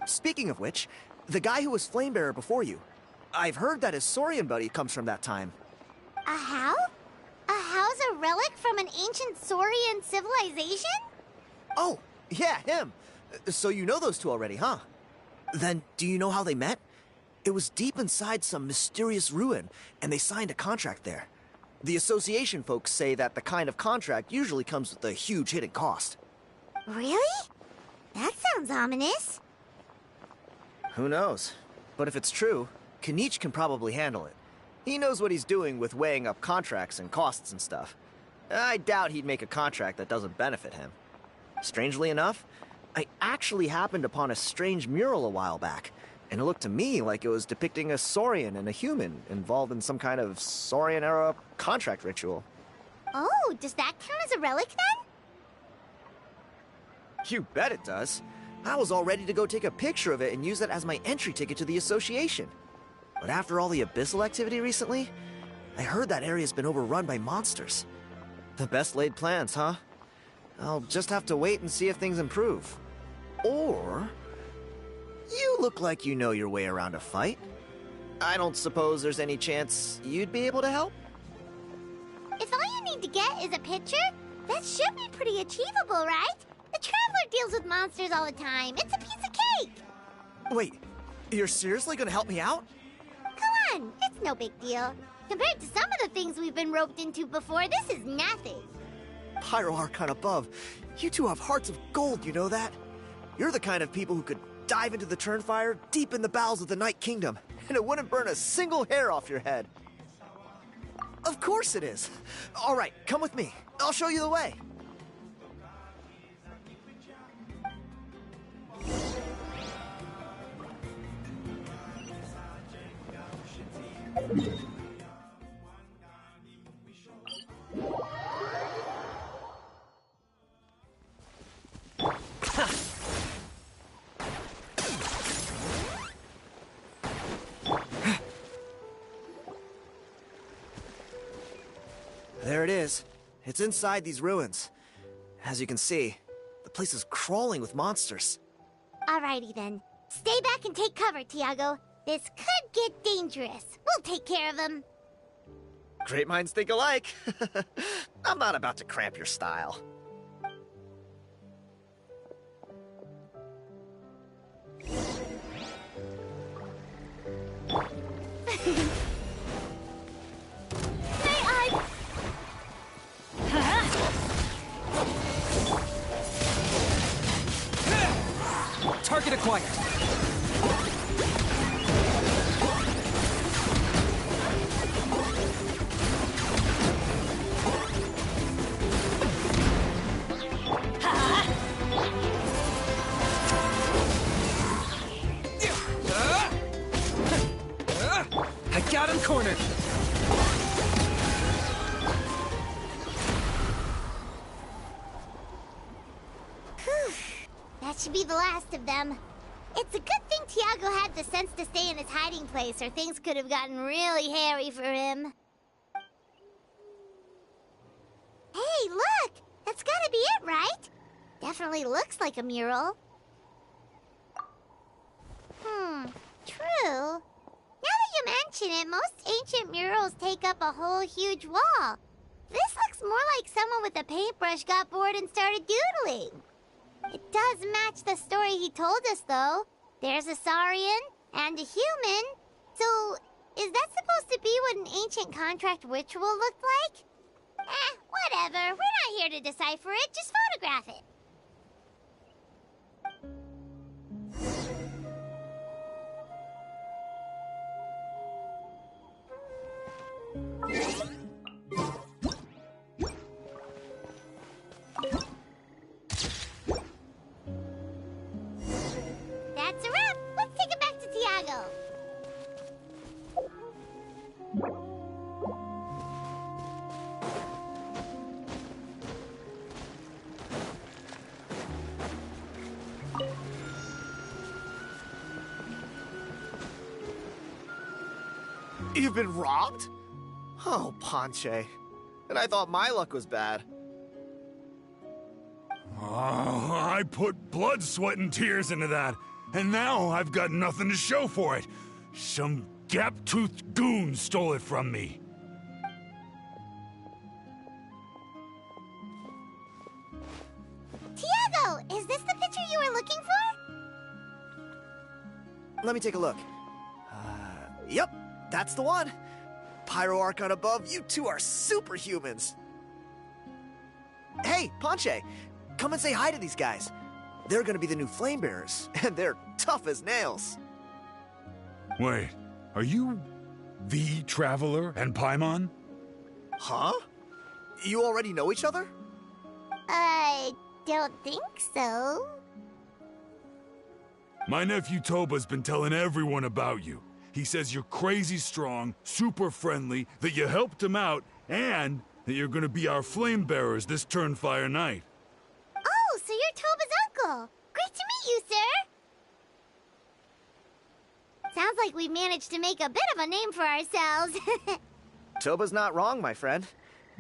Speaking of which, the guy who was Flamebearer before you, I've heard that his Saurian buddy comes from that time. A how? A how's a relic from an ancient Saurian civilization? Oh, yeah, him. So you know those two already, huh? Then, do you know how they met? It was deep inside some mysterious ruin, and they signed a contract there. The association folks say that the kind of contract usually comes with a huge hidden cost. Really? That sounds ominous. Who knows? But if it's true, Kanich can probably handle it. He knows what he's doing with weighing up contracts and costs and stuff. I doubt he'd make a contract that doesn't benefit him. Strangely enough, I actually happened upon a strange mural a while back, and it looked to me like it was depicting a Saurian and a human involved in some kind of Saurian-era contract ritual. Oh, does that count as a relic then? You bet it does. I was all ready to go take a picture of it and use it as my entry ticket to the association. But after all the abyssal activity recently, I heard that area's been overrun by monsters. The best laid plans, huh? I'll just have to wait and see if things improve. Or... you look like you know your way around a fight. I don't suppose there's any chance you'd be able to help? If all you need to get is a picture, that should be pretty achievable, right? The Traveler deals with monsters all the time. It's a piece of cake. Wait, you're seriously gonna help me out? Come on, it's no big deal. Compared to some of the things we've been roped into before, this is nothing. Pyro Archon above, you two have hearts of gold, you know that? You're the kind of people who could dive into the Turnfire deep in the bowels of the Night Kingdom, and it wouldn't burn a single hair off your head. Of course it is. All right, come with me. I'll show you the way. There it is. It's inside these ruins. As you can see, the place is crawling with monsters. Alrighty then. Stay back and take cover, Tiago. This could get dangerous. We'll take care of him. Great minds think alike. I'm not about to cramp your style. Target acquired. I got him cornered. That should be the last of them. It's a good thing Tiago had the sense to stay in his hiding place, or things could have gotten really hairy for him. Hey, look! That's gotta be it, right? Definitely looks like a mural. True. Now that you mention it, most ancient murals take up a whole huge wall. This looks more like someone with a paintbrush got bored and started doodling. It does match the story he told us, though. There's a Saurian and a human. So, is that supposed to be what an ancient contract ritual looked like? Whatever. We're not here to decipher it. Just photograph it. That's a wrap. Let's take it back to Tiago. You've been robbed? Oh, Ponche. And I thought my luck was bad. I put blood, sweat, and tears into that, and now I've got nothing to show for it. Some gap-toothed goon stole it from me. Tiago, is this the picture you were looking for? Let me take a look. Yep, that's the one. Pyro Archon above, you two are superhumans. Hey, Ponche, come and say hi to these guys. They're gonna be the new flame bearers, and they're tough as nails. Wait, are you the Traveler and Paimon? Huh? You already know each other? I don't think so. My nephew Toba's been telling everyone about you. He says you're crazy strong, super friendly, that you helped him out, and that you're gonna be our flame bearers this Turnfire night. Oh, so you're Toba's uncle. Great to meet you, sir. Sounds like we managed to make a bit of a name for ourselves. Toba's not wrong, my friend.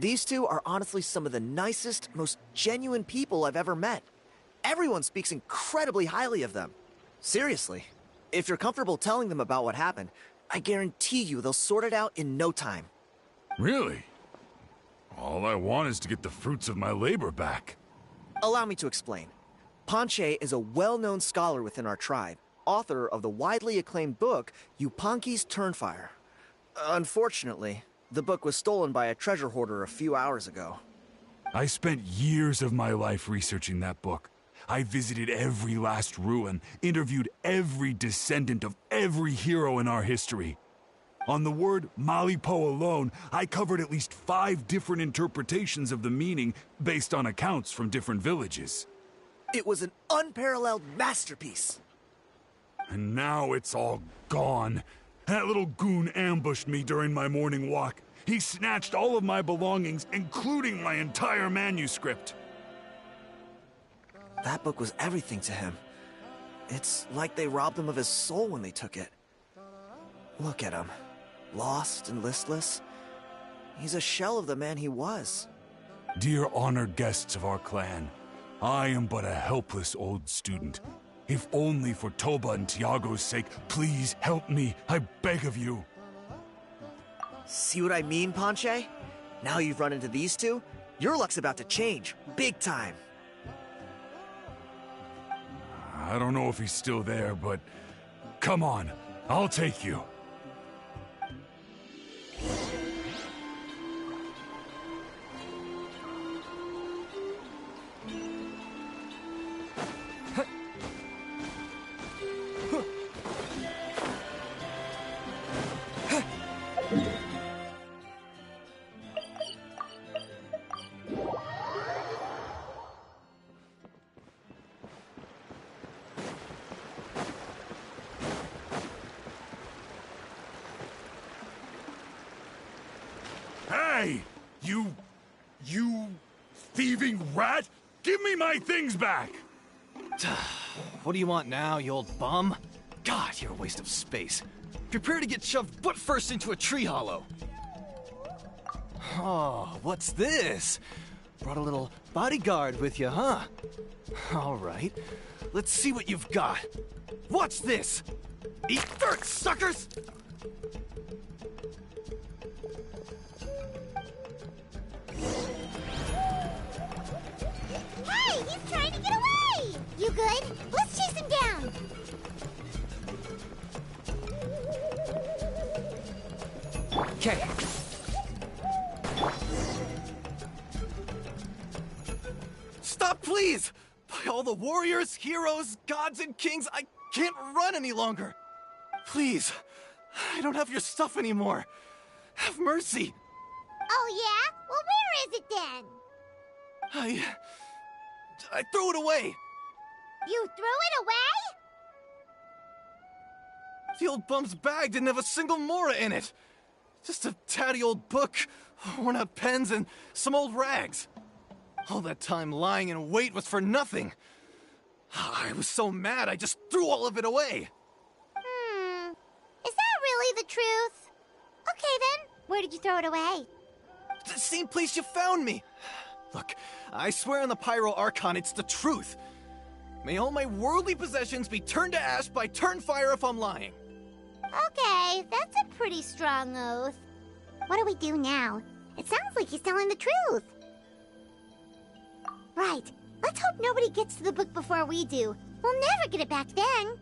These two are honestly some of the nicest, most genuine people I've ever met. Everyone speaks incredibly highly of them. Seriously. If you're comfortable telling them about what happened, I guarantee you they'll sort it out in no time. Really? All I want is to get the fruits of my labor back. Allow me to explain. Ponche is a well-known scholar within our tribe, author of the widely acclaimed book, Yupanqui's Turnfire. Unfortunately, the book was stolen by a treasure hoarder a few hours ago. I spent years of my life researching that book. I visited every last ruin, interviewed every descendant of every hero in our history. On the word Malipo alone, I covered at least 5 different interpretations of the meaning based on accounts from different villages. It was an unparalleled masterpiece. And now it's all gone. That little goon ambushed me during my morning walk. He snatched all of my belongings, including my entire manuscript. That book was everything to him. It's like they robbed him of his soul when they took it. Look at him. Lost and listless. He's a shell of the man he was. Dear honored guests of our clan, I am but a helpless old student. If only for Toba and Tiago's sake, please help me. I beg of you. See what I mean, Ponche? Now you've run into these two, your luck's about to change, big time. I don't know if he's still there, but come on, I'll take you. Hey! You thieving rat! Give me my things back! What do you want now, you old bum? God, you're a waste of space. Prepare to get shoved butt first into a tree hollow. Oh, what's this? Brought a little bodyguard with you, huh? All right, let's see what you've got. Watch this! Eat dirt, suckers! Hey, he's trying to get away! You good? Let's chase him down! Okay. Stop, please! By all the warriors, heroes, gods, and kings, I can't run any longer! Please, I don't have your stuff anymore. Have mercy. Oh, yeah? Well, where is it then? I threw it away. You threw it away? The old bum's bag didn't have a single mora in it. Just a tatty old book, worn out pens, and some old rags. All that time lying in wait was for nothing. I was so mad I just threw all of it away. Is that really the truth? Okay then, where did you throw it away? The same place you found me. Look, I swear on the Pyro Archon it's the truth. May all my worldly possessions be turned to ash by Turnfire if I'm lying. Okay, that's a pretty strong oath. What do we do now? It sounds like he's telling the truth. Right, let's hope nobody gets to the book before we do. We'll never get it back then.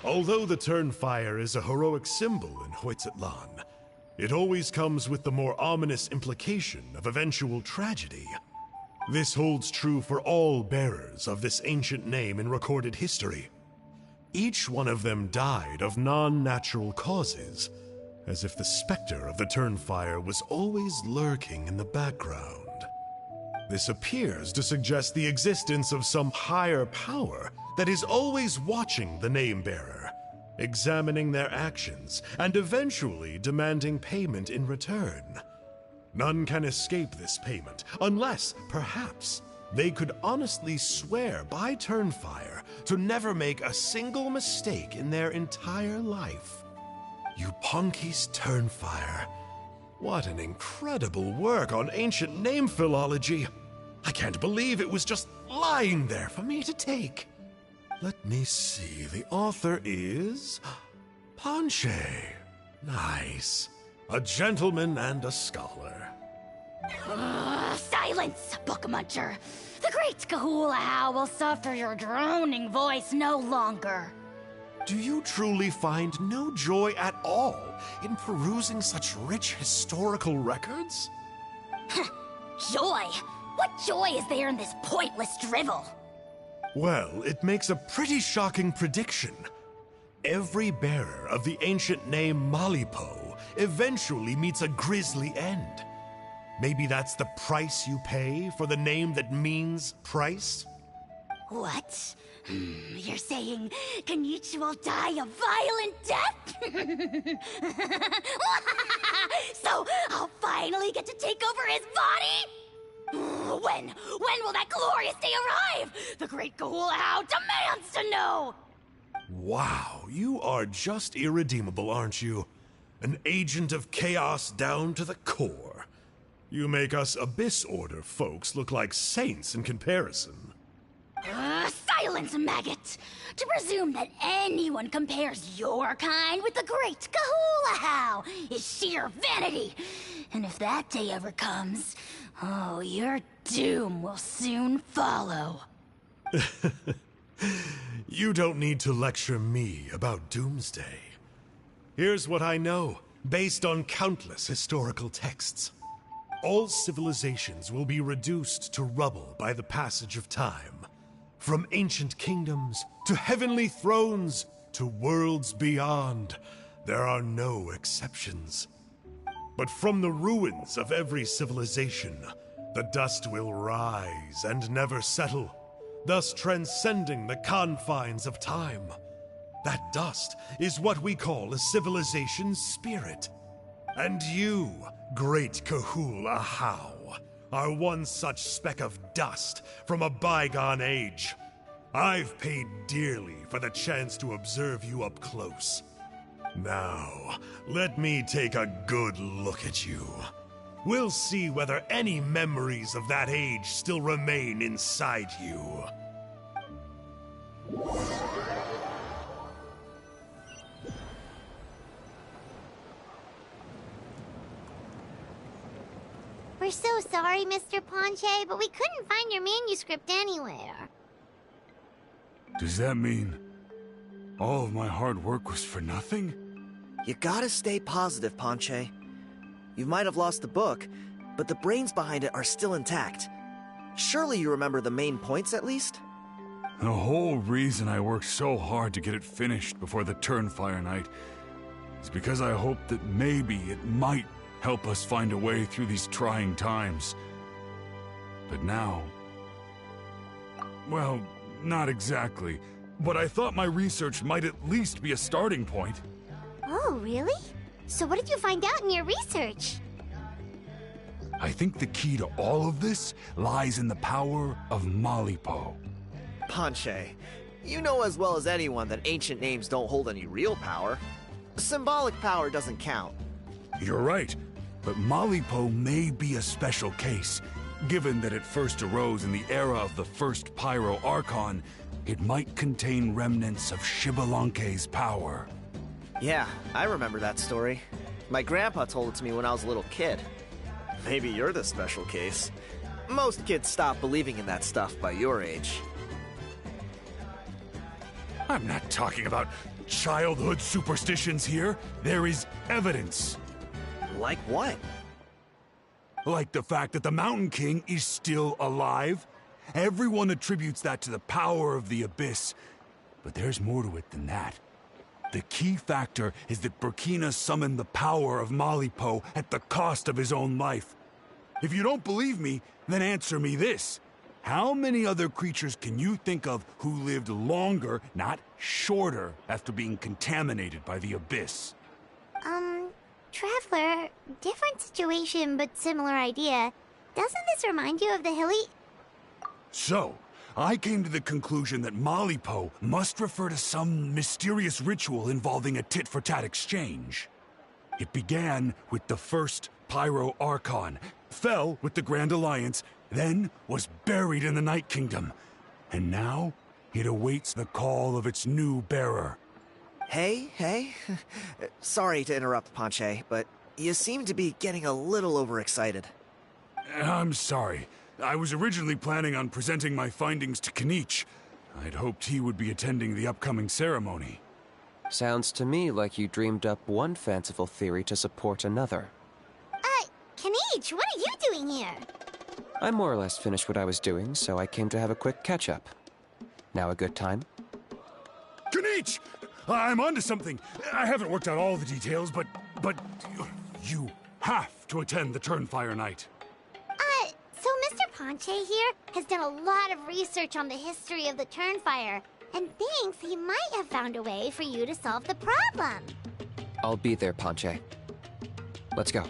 Although the Turnfire is a heroic symbol in Huitztlan, it always comes with the more ominous implication of eventual tragedy. This holds true for all bearers of this ancient name in recorded history. Each one of them died of non-natural causes, as if the specter of the Turnfire was always lurking in the background. This appears to suggest the existence of some higher power that is always watching the name-bearer, examining their actions, and eventually demanding payment in return. None can escape this payment, unless, perhaps, they could honestly swear by Turnfire to never make a single mistake in their entire life. Yupanqui's Turnfire. What an incredible work on ancient name philology. I can't believe it was just lying there for me to take. Let me see, the author is Ponche. Nice. A gentleman and a scholar. Silence, book muncher. The great Kahula will suffer your droning voice no longer. Do you truly find no joy at all in perusing such rich historical records? Joy? What joy is there in this pointless drivel? Well, it makes a pretty shocking prediction. Every bearer of the ancient name Malipo eventually meets a grisly end. Maybe that's the price you pay for the name that means price? What? You're saying Kenichi will die a violent death? So I'll finally get to take over his body? When will that glorious day arrive? The great Kahula demands to know! Wow, you are just irredeemable, aren't you? An agent of chaos down to the core. You make us Abyss Order folks look like saints in comparison. Silence, maggot! To presume that anyone compares your kind with the great Kahula is sheer vanity. And if that day ever comes, oh, your doom will soon follow. You don't need to lecture me about Doomsday. Here's what I know, based on countless historical texts. All civilizations will be reduced to rubble by the passage of time. From ancient kingdoms, to heavenly thrones, to worlds beyond, there are no exceptions. But from the ruins of every civilization, the dust will rise and never settle, thus transcending the confines of time. That dust is what we call a civilization's spirit. And you, great Kahula How, are one such speck of dust from a bygone age. I've paid dearly for the chance to observe you up close. Now, let me take a good look at you. We'll see whether any memories of that age still remain inside you. We're so sorry, Mr. Ponche, but we couldn't find your manuscript anywhere. Does that mean all of my hard work was for nothing? You gotta stay positive, Ponche. You might have lost the book, but the brains behind it are still intact. Surely you remember the main points at least? The whole reason I worked so hard to get it finished before the Turnfire night is because I hoped that maybe it might help us find a way through these trying times. But now... well, not exactly. But I thought my research might at least be a starting point. Oh, really? So what did you find out in your research? I think the key to all of this lies in the power of Malipo. Ponche, you know as well as anyone that ancient names don't hold any real power. Symbolic power doesn't count. You're right, but Malipo may be a special case. Given that it first arose in the era of the first Pyro Archon, it might contain remnants of Xbalanque's power. Yeah, I remember that story. My grandpa told it to me when I was a little kid. Maybe you're the special case. Most kids stop believing in that stuff by your age. I'm not talking about childhood superstitions here. There is evidence. Like what? Like the fact that the Mountain King is still alive. Everyone attributes that to the power of the Abyss. But there's more to it than that. The key factor is that Burkina summoned the power of Malipo at the cost of his own life. If you don't believe me, then answer me this. How many other creatures can you think of who lived longer, not shorter, after being contaminated by the Abyss? Traveler, different situation but similar idea. Doesn't this remind you of the hilly... So, I came to the conclusion that Malipo must refer to some mysterious ritual involving a tit-for-tat exchange. It began with the first Pyro Archon, fell with the Grand Alliance, then was buried in the Night Kingdom. And now, it awaits the call of its new bearer. Hey. Sorry to interrupt, Ponche, but you seem to be getting a little overexcited. I'm sorry. I was originally planning on presenting my findings to Kinich. I'd hoped he would be attending the upcoming ceremony. Sounds to me like you dreamed up one fanciful theory to support another. Kinich, what are you doing here? I more or less finished what I was doing, so I came to have a quick catch-up. Now a good time? Kinich! I'm onto something. I haven't worked out all the details, but you have to attend the Turnfire night. So Mr. Ponche here has done a lot of research on the history of the Turnfire, and thinks he might have found a way for you to solve the problem. I'll be there, Ponche. Let's go.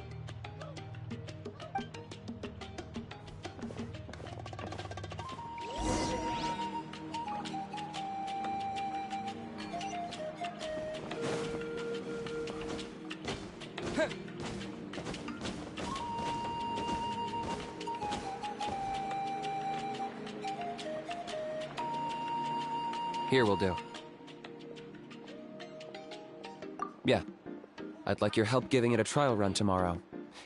Here will do. Yeah. I'd like your help giving it a trial run tomorrow.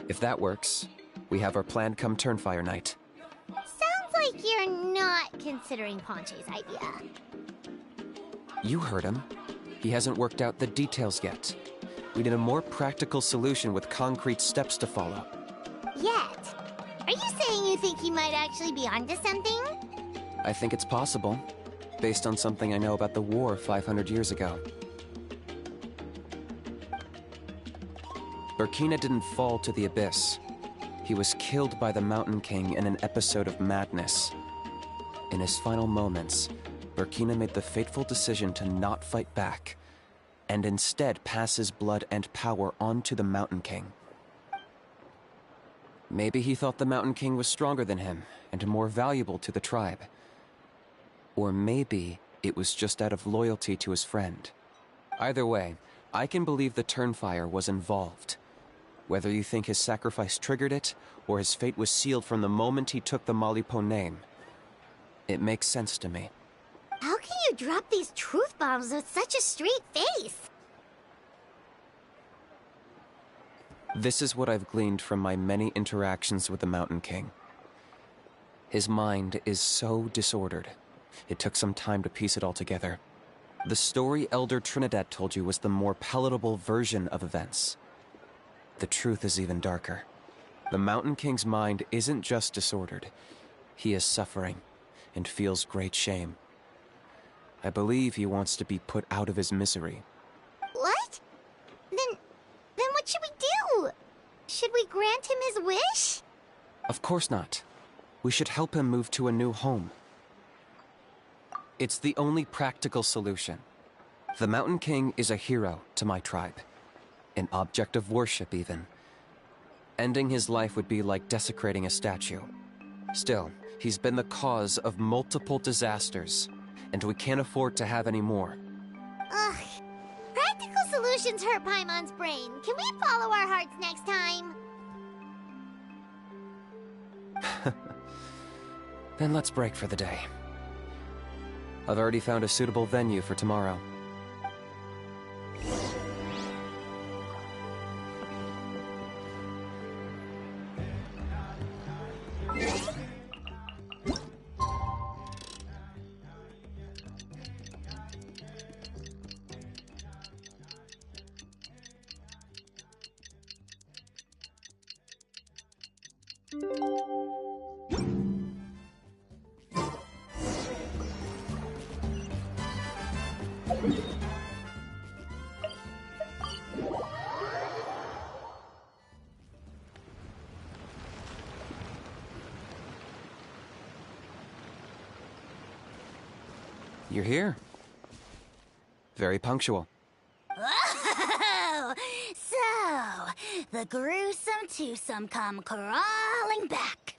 If that works, we have our plan come Turnfire night. Sounds like you're not considering Ponche's idea. You heard him. He hasn't worked out the details yet. We need a more practical solution with concrete steps to follow. Yet? Are you saying you think he might actually be onto something? I think it's possible, based on something I know about the war 500 years ago. Burkina didn't fall to the abyss. He was killed by the Mountain King in an episode of madness. In his final moments, Burkina made the fateful decision to not fight back, and instead pass his blood and power on to the Mountain King. Maybe he thought the Mountain King was stronger than him, and more valuable to the tribe. Or maybe it was just out of loyalty to his friend. Either way, I can believe the Turnfire was involved. Whether you think his sacrifice triggered it, or his fate was sealed from the moment he took the Malipo name, it makes sense to me. How can you drop these truth bombs with such a straight face? This is what I've gleaned from my many interactions with the Mountain King. His mind is so disordered. It took some time to piece it all together. The story Elder Trinidad told you was the more palatable version of events. The truth is even darker. The Mountain King's mind isn't just disordered. He is suffering and feels great shame. I believe he wants to be put out of his misery. What? Then what should we do? Should we grant him his wish? Of course not. We should help him move to a new home. It's the only practical solution. The Mountain King is a hero to my tribe. An object of worship, even. Ending his life would be like desecrating a statue. Still, he's been the cause of multiple disasters, and we can't afford to have any more. Ugh. Practical solutions hurt Paimon's brain. Can we follow our hearts next time? Then let's break for the day. I've already found a suitable venue for tomorrow. You're here. Very punctual. Oh, so the gruesome twosome come crawling back.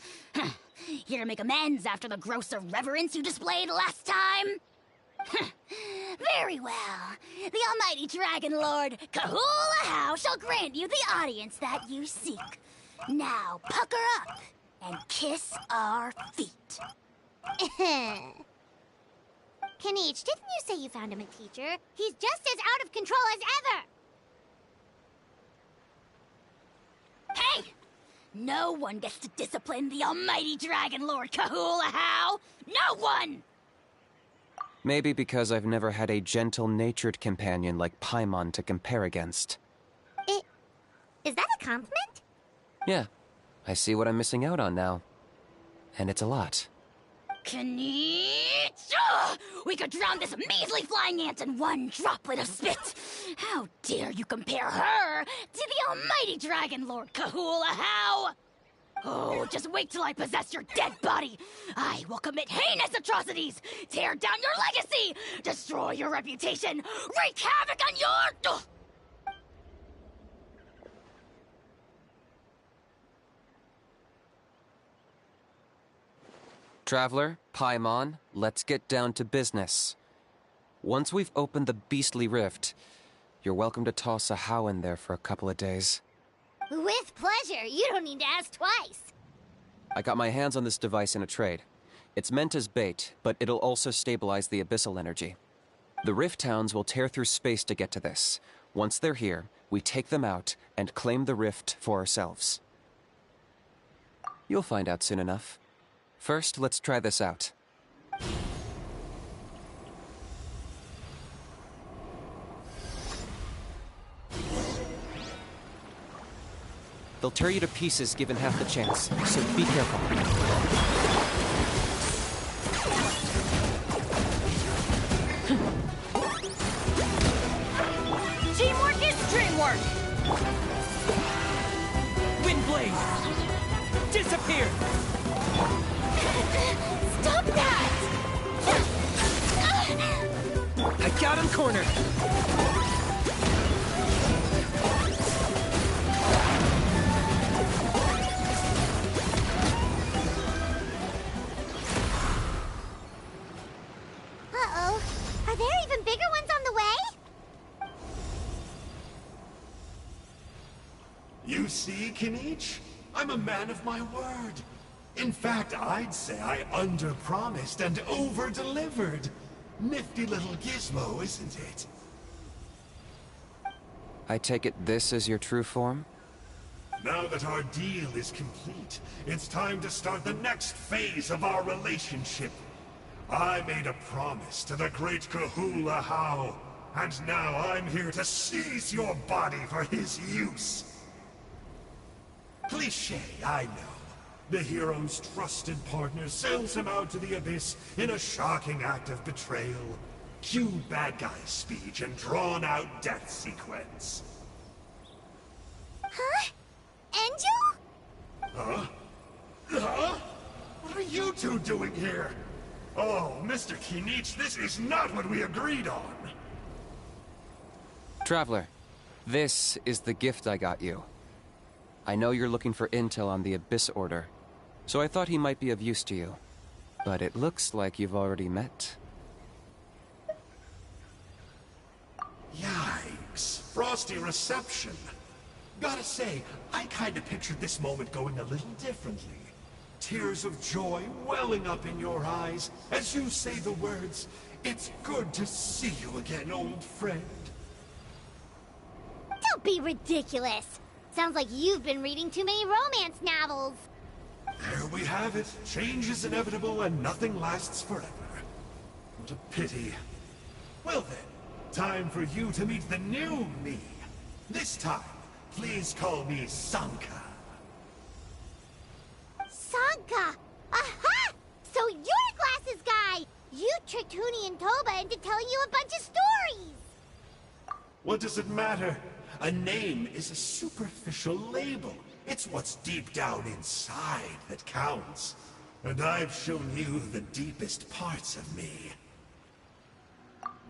Here to make amends after the gross irreverence you displayed last time? Very well. The almighty Dragon Lord, Kahula shall grant you the audience that you seek. Now pucker up and kiss our feet. Kenichi, didn't you say you found him a teacher? He's just as out of control as ever! Hey! No one gets to discipline the almighty Dragon Lord Kahula. No one! Maybe because I've never had a gentle-natured companion like Paimon to compare against. Is that a compliment? Yeah, I see what I'm missing out on now. And it's a lot. Kenichi! We could drown this measly flying ant in one droplet of spit! How dare you compare her to the almighty Dragon Lord Kahula? Oh, just wait till I possess your dead body! I will commit heinous atrocities! Tear down your legacy! Destroy your reputation! Wreak havoc on your... Traveler, Paimon, let's get down to business. Once we've opened the beastly rift, you're welcome to toss a how in there for a couple of days. With pleasure. You don't need to ask twice. I got my hands on this device in a trade. It's meant as bait, but it'll also stabilize the abyssal energy. The Rift Towns will tear through space to get to this. Once they're here, we take them out and claim the Rift for ourselves. You'll find out soon enough. First, let's try this out. They'll tear you to pieces given half the chance, so be careful. Teamwork is dreamwork! Windblade! Disappear! Stop that! I got him cornered! Uh-oh. Are there even bigger ones on the way? You see, Kinich? I'm a man of my word. In fact, I'd say I under-promised and over-delivered. Nifty little gizmo, isn't it? I take it this is your true form? Now that our deal is complete, it's time to start the next phase of our relationship. I made a promise to the great Kahula How, and now I'm here to seize your body for his use. Cliché, I know. The hero's trusted partner sells him out to the abyss in a shocking act of betrayal. Cue bad guy speech and drawn-out death sequence. Huh? Angel? Huh? Huh? What are you two doing here? Oh, Mr. Kinich, this is not what we agreed on. Traveler, this is the gift I got you. I know you're looking for intel on the Abyss Order, so I thought he might be of use to you. But it looks like you've already met. Yikes. Frosty reception. Gotta say, I kinda pictured this moment going a little differently. Tears of joy welling up in your eyes as you say the words, "It's good to see you again, old friend." Don't be ridiculous. Sounds like you've been reading too many romance novels. There we have it. Change is inevitable and nothing lasts forever. What a pity. Well then, time for you to meet the new me. This time, please call me Sanka. Sanka! Aha! So you're Glasses Guy! You tricked Huni and Toba into telling you a bunch of stories! What does it matter? A name is a superficial label. It's what's deep down inside that counts. And I've shown you the deepest parts of me.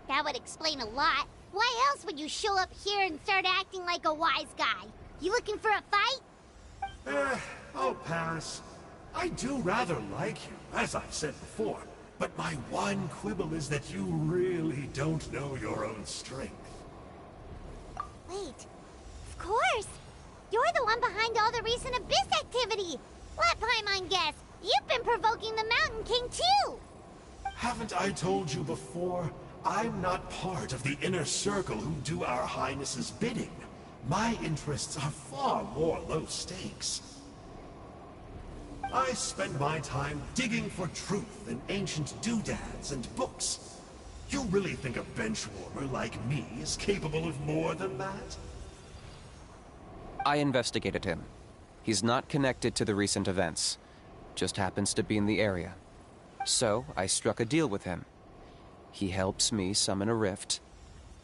That would explain a lot. Why else would you show up here and start acting like a wise guy? You looking for a fight? I'll pass. I do rather like you, as I've said before. But my one quibble is that you really don't know your own strength. Wait. Of course! You're the one behind all the recent Abyss activity! Let Paimon guess, you've been provoking the Mountain King too! Haven't I told you before? I'm not part of the inner circle who do our Highness's bidding. My interests are far more low stakes. I spend my time digging for truth in ancient doodads and books. You really think a benchwarmer like me is capable of more than that? I investigated him. He's not connected to the recent events. Just happens to be in the area. So, I struck a deal with him. He helps me summon a rift.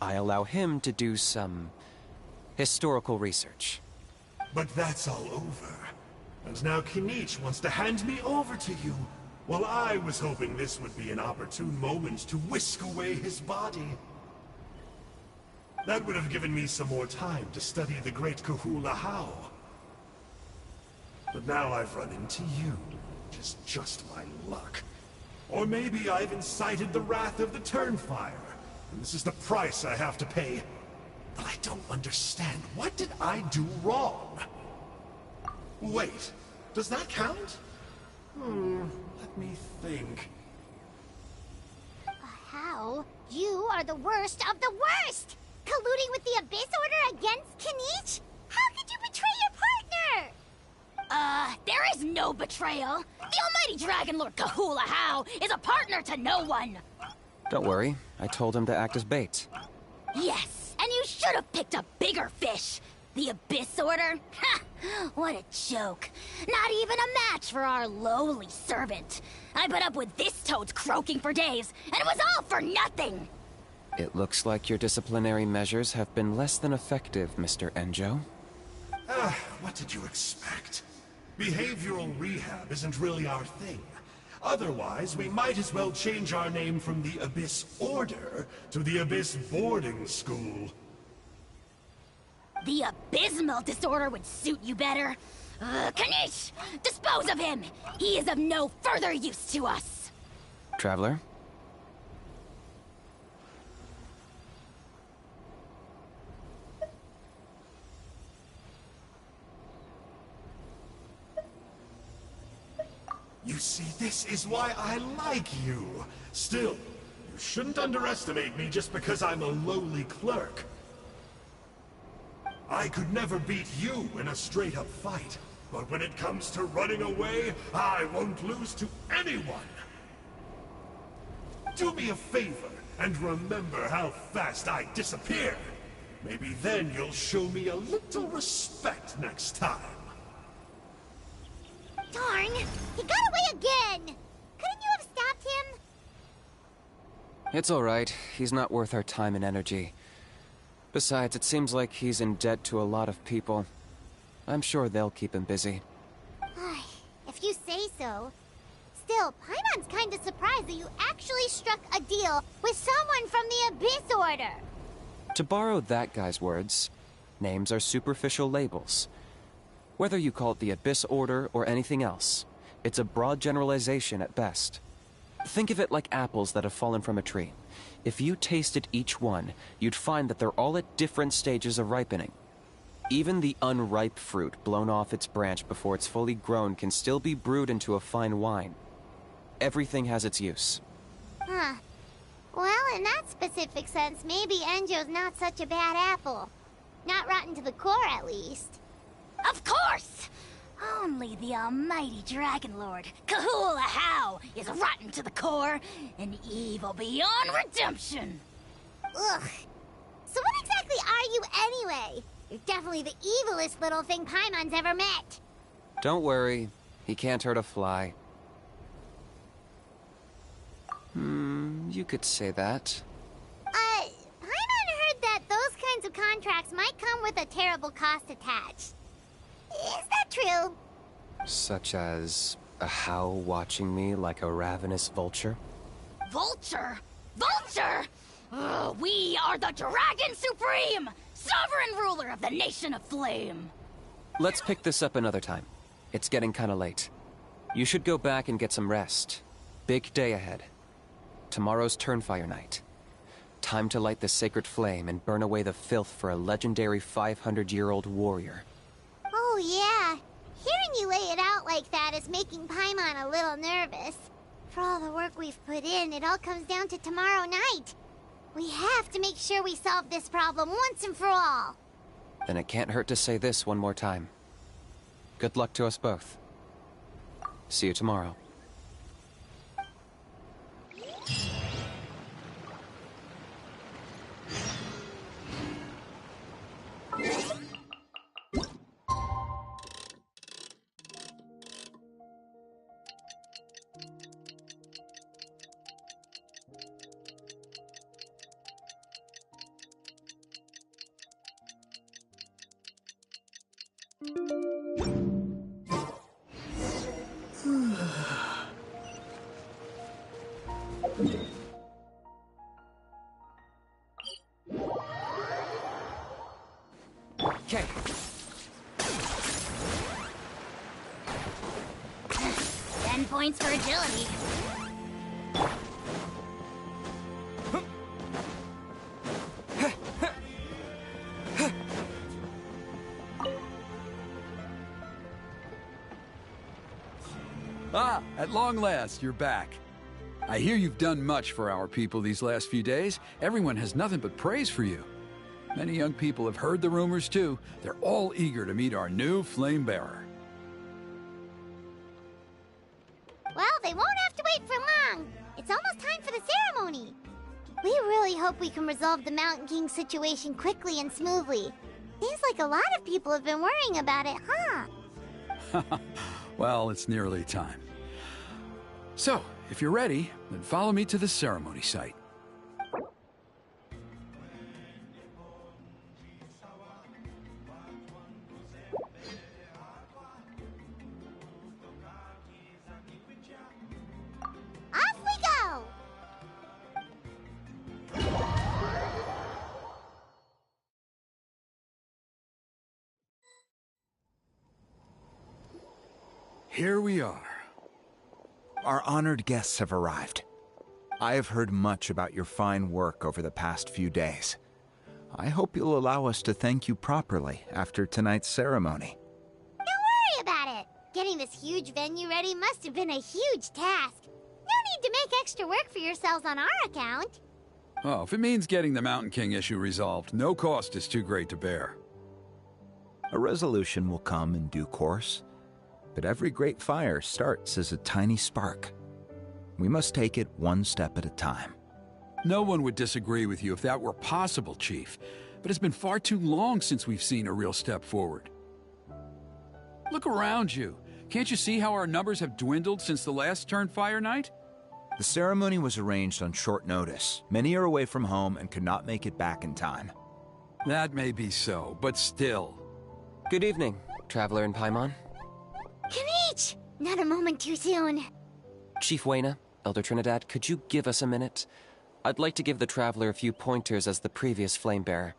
I allow him to do some historical research. But that's all over. And now Kinich wants to hand me over to you. Well, I was hoping this would be an opportune moment to whisk away his body. That would have given me some more time to study the great Kahula How. But now I've run into you, which is just my luck. Or maybe I've incited the wrath of the Turnfire, and this is the price I have to pay. But I don't understand. What did I do wrong? Wait, does that count? Let me think. How? You are the worst of the worst! Colluding with the Abyss Order against Kinich? How could you betray your partner? There is no betrayal. The almighty Dragon Lord Kahula How is a partner to no one. Don't worry, I told him to act as bait. Yes, and you should have picked a bigger fish. The Abyss Order? Ha! What a joke. Not even a match for our lowly servant. I put up with this toad's croaking for days, and it was all for nothing. It looks like your disciplinary measures have been less than effective, Mr. Enjo. What did you expect? Behavioral rehab isn't really our thing. Otherwise, we might as well change our name from the Abyss Order to the Abyss Boarding School. The abysmal disorder would suit you better. Kanish! Dispose of him! He is of no further use to us! Traveler? You see, this is why I like you. Still, you shouldn't underestimate me just because I'm a lowly clerk. I could never beat you in a straight-up fight, but when it comes to running away, I won't lose to anyone. Do me a favor and remember how fast I disappear. Maybe then you'll show me a little respect next time. Darn! He got away again! Couldn't you have stopped him? It's alright. He's not worth our time and energy. Besides, it seems like he's in debt to a lot of people. I'm sure they'll keep him busy. If you say so. Still, Paimon's kinda surprised that you actually struck a deal with someone from the Abyss Order. To borrow that guy's words, names are superficial labels. Whether you call it the Abyss Order or anything else, it's a broad generalization at best. Think of it like apples that have fallen from a tree. If you tasted each one, you'd find that they're all at different stages of ripening. Even the unripe fruit blown off its branch before it's fully grown can still be brewed into a fine wine. Everything has its use. Huh. Well, in that specific sense, maybe Enjo's not such a bad apple. Not rotten to the core, at least. Of course! Only the almighty Dragon Lord, Kahula How, is rotten to the core and evil beyond redemption. Ugh. So what exactly are you anyway? You're definitely the evilest little thing Paimon's ever met. Don't worry, he can't hurt a fly. You could say that. Paimon heard that those kinds of contracts might come with a terrible cost attached. Is that true? Such as a How watching me like a ravenous vulture? Vulture? Vulture? We are the Dragon Supreme, sovereign ruler of the Nation of Flame. Let's pick this up another time. It's getting kinda late. You should go back and get some rest. Big day ahead. Tomorrow's Turnfire night. Time to light the sacred flame and burn away the filth for a legendary 500-year-old warrior. Oh yeah. Hearing you lay it out like that is making Paimon a little nervous. For all the work we've put in, it all comes down to tomorrow night. We have to make sure we solve this problem once and for all. Then it can't hurt to say this one more time. Good luck to us both. See you tomorrow. Okay. 10 points for agility. Ah, at long last, you're back. I hear you've done much for our people these last few days. Everyone has nothing but praise for you. Many young people have heard the rumors too. They're all eager to meet our new flame bearer. Well, they won't have to wait for long. It's almost time for the ceremony. We really hope we can resolve the Mountain King situation quickly and smoothly. Seems like a lot of people have been worrying about it, huh? Well, it's nearly time. So, if you're ready, then follow me to the ceremony site. Off we go! Here we are. Our honored guests have arrived. I have heard much about your fine work over the past few days. I hope you'll allow us to thank you properly after tonight's ceremony. Don't worry about it. Getting this huge venue ready must have been a huge task. No need to make extra work for yourselves on our account. Oh, if it means getting the Mountain King issue resolved, no cost is too great to bear. A resolution will come in due course, but every great fire starts as a tiny spark. We must take it one step at a time. No one would disagree with you if that were possible, Chief, but it's been far too long since we've seen a real step forward. Look around you. Can't you see how our numbers have dwindled since the last Turnfire night? The ceremony was arranged on short notice. Many are away from home and could not make it back in time. That may be so, but still. Good evening, Traveler and Paimon. Kanich! Not a moment too soon. Chief Wayna, Elder Trinidad, could you give us a minute? I'd like to give the Traveler a few pointers as the previous flame bearer.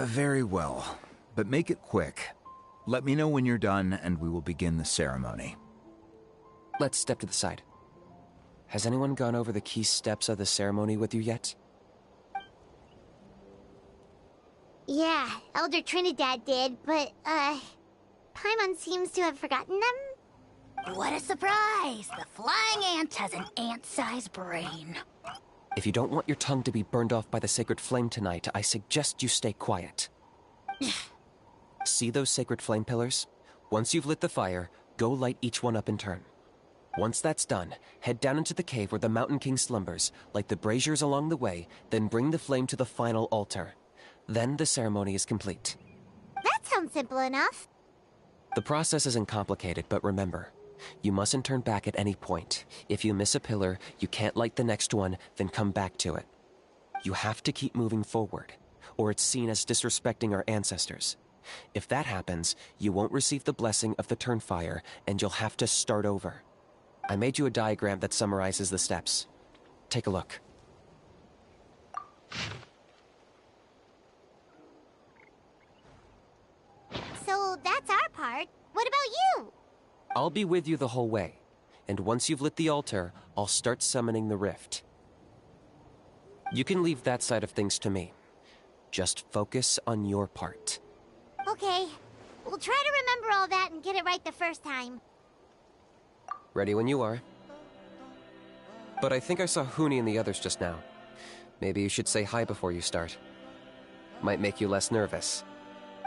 Very well, but make it quick. Let me know when you're done and we will begin the ceremony. Let's step to the side. Has anyone gone over the key steps of the ceremony with you yet? Yeah, Elder Trinidad did, but, Paimon seems to have forgotten them? What a surprise! The flying ant has an ant-sized brain. If you don't want your tongue to be burned off by the sacred flame tonight, I suggest you stay quiet. See those sacred flame pillars? Once you've lit the fire, go light each one up in turn. Once that's done, head down into the cave where the Mountain King slumbers, light the braziers along the way, then bring the flame to the final altar. Then the ceremony is complete. That sounds simple enough. The process isn't complicated, but remember, you mustn't turn back at any point. If you miss a pillar, you can't light the next one, then come back to it. You have to keep moving forward, or it's seen as disrespecting our ancestors. If that happens, you won't receive the blessing of the Turnfire, and you'll have to start over. I made you a diagram that summarizes the steps. Take a look. So that's our part. What about you? I'll be with you the whole way, and once you've lit the altar, I'll start summoning the rift. You can leave that side of things to me. Just focus on your part. Okay. We'll try to remember all that and get it right the first time. Ready when you are. But I think I saw Huni and the others just now. Maybe you should say hi before you start. Might make you less nervous.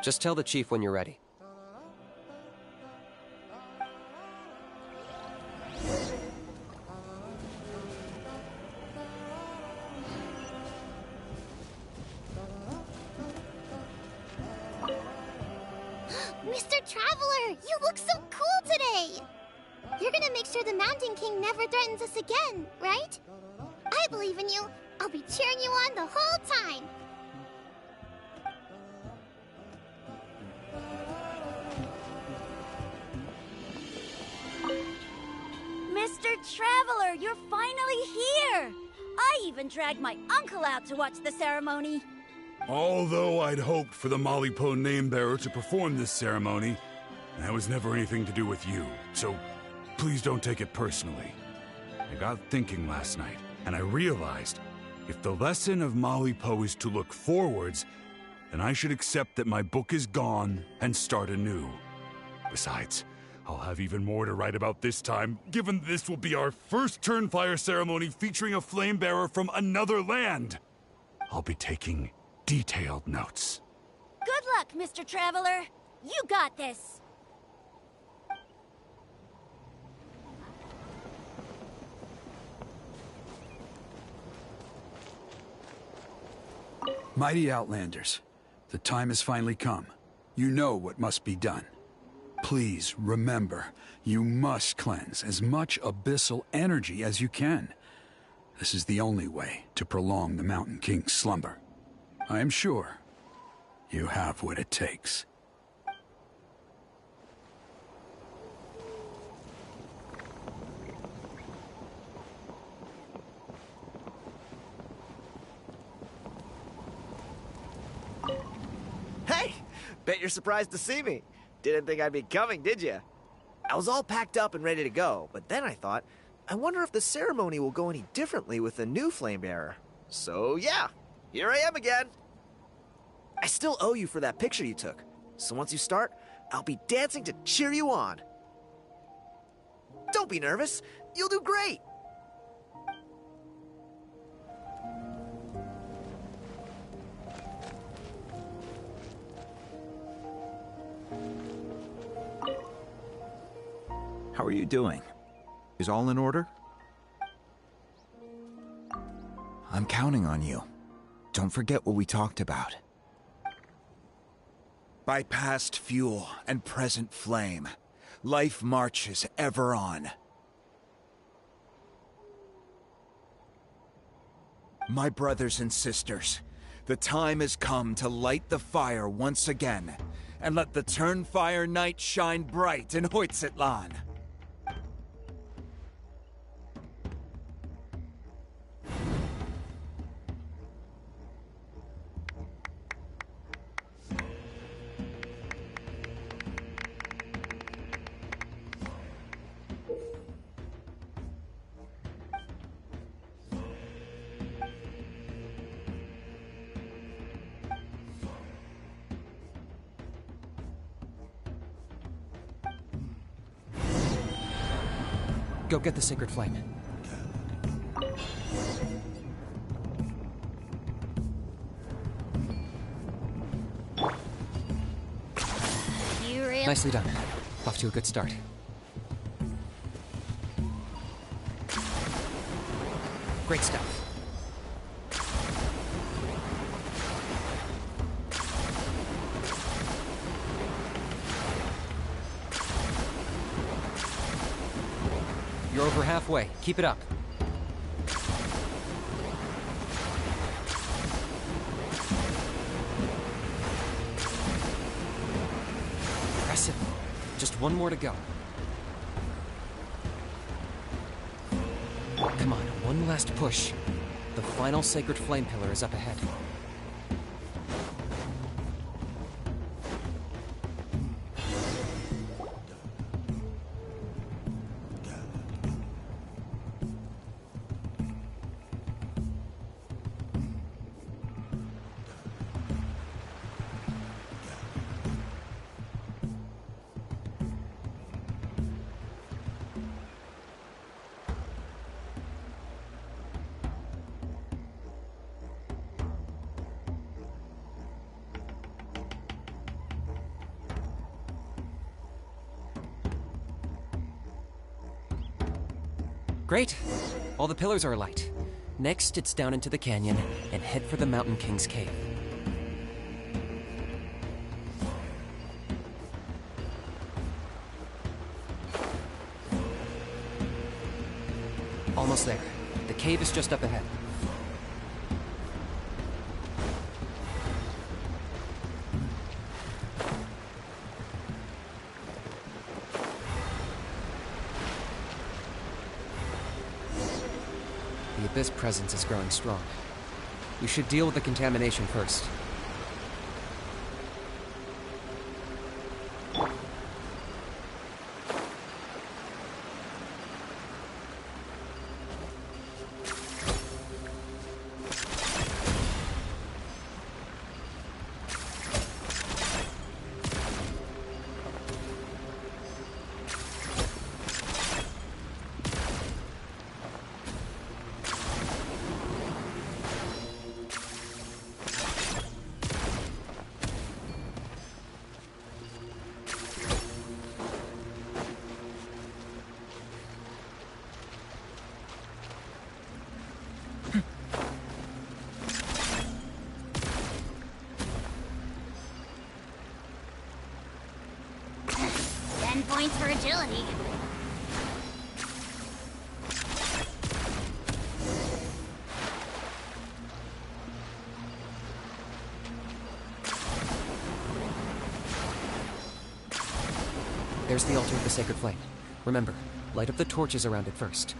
Just tell the chief when you're ready. Mr. Traveler, you look so cool today! You're gonna make sure the Mountain King never threatens us again, right? I believe in you. I'll be cheering you on the whole time. Mr. Traveler, you're finally here! I even dragged my uncle out to watch the ceremony. Although I'd hoped for the Malipo name-bearer to perform this ceremony, that was never anything to do with you, so please don't take it personally. I got thinking last night, and I realized if the lesson of Malipo is to look forwards, then I should accept that my book is gone and start anew. Besides, I'll have even more to write about this time, given this will be our first Turnfire ceremony featuring a flame bearer from another land. I'll be taking detailed notes. Good luck, Mr. Traveler. You got this. Mighty Outlanders, the time has finally come. You know what must be done. Please remember, you must cleanse as much abyssal energy as you can. This is the only way to prolong the Mountain King's slumber. I am sure you have what it takes. Hey! Bet you're surprised to see me. Didn't think I'd be coming, did you? I was all packed up and ready to go, but then I thought, I wonder if the ceremony will go any differently with the new flame bearer. So yeah, here I am again. I still owe you for that picture you took, so once you start, I'll be dancing to cheer you on. Don't be nervous, you'll do great. How are you doing? Is all in order? I'm counting on you. Don't forget what we talked about. By past fuel and present flame, life marches ever on. My brothers and sisters, the time has come to light the fire once again, and let the Turnfire night shine bright in Huitztlan. Go get the sacred flame. You really... Nicely done. Off to a good start. Great stuff. You're over halfway. Keep it up. Impressive. Just one more to go. Come on, one last push. The final sacred flame pillar is up ahead. Great. All the pillars are alight. Next, it's down into the canyon and head for the Mountain King's cave. Almost there. The cave is just up ahead. The Abyss presence is growing strong. We should deal with the contamination first. points for agility. There's the altar of the Sacred Flame. Remember, light up the torches around it first.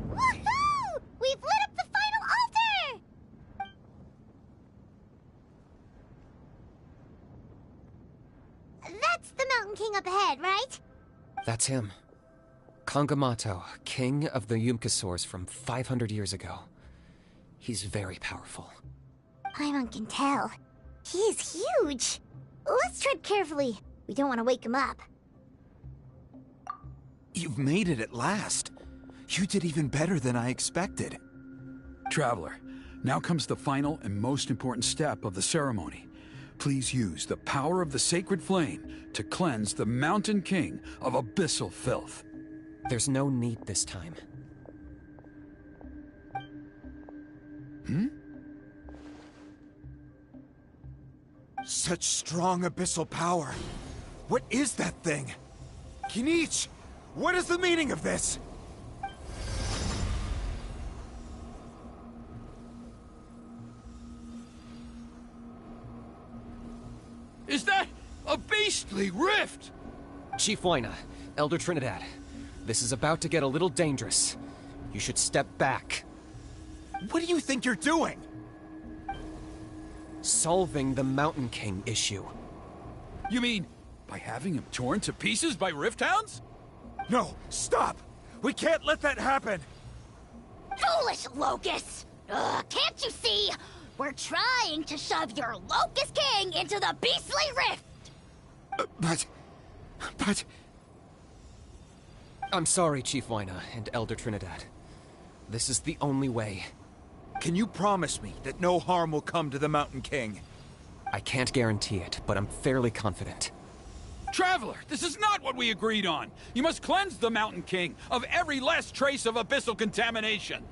Woohoo! We've lit up the final altar! That's the Mountain King up ahead, right? That's him. Kangamato, king of the Yumkasaurs from 500 years ago. He's very powerful. Paimon can tell. He is huge. Let's tread carefully. We don't want to wake him up. You've made it at last. You did even better than I expected. Traveler, now comes the final and most important step of the ceremony. Please use the power of the Sacred Flame to cleanse the Mountain King of abyssal filth. There's no need this time. Such strong abyssal power. What is that thing? Kinich, what is the meaning of this? Is that a beastly rift? Chief Huayna, Elder Trinidad, this is about to get a little dangerous. You should step back. What do you think you're doing? Solving the Mountain King issue. You mean by having him torn to pieces by rift hounds? No, stop! We can't let that happen! Foolish Locust! Ugh, can't you see? We're trying to shove your Locust King into the beastly rift! But... I'm sorry, Chief Huayna and Elder Trinidad. This is the only way. Can you promise me that no harm will come to the Mountain King? I can't guarantee it, but I'm fairly confident. Traveler, this is not what we agreed on. You must cleanse the Mountain King of every last trace of abyssal contamination.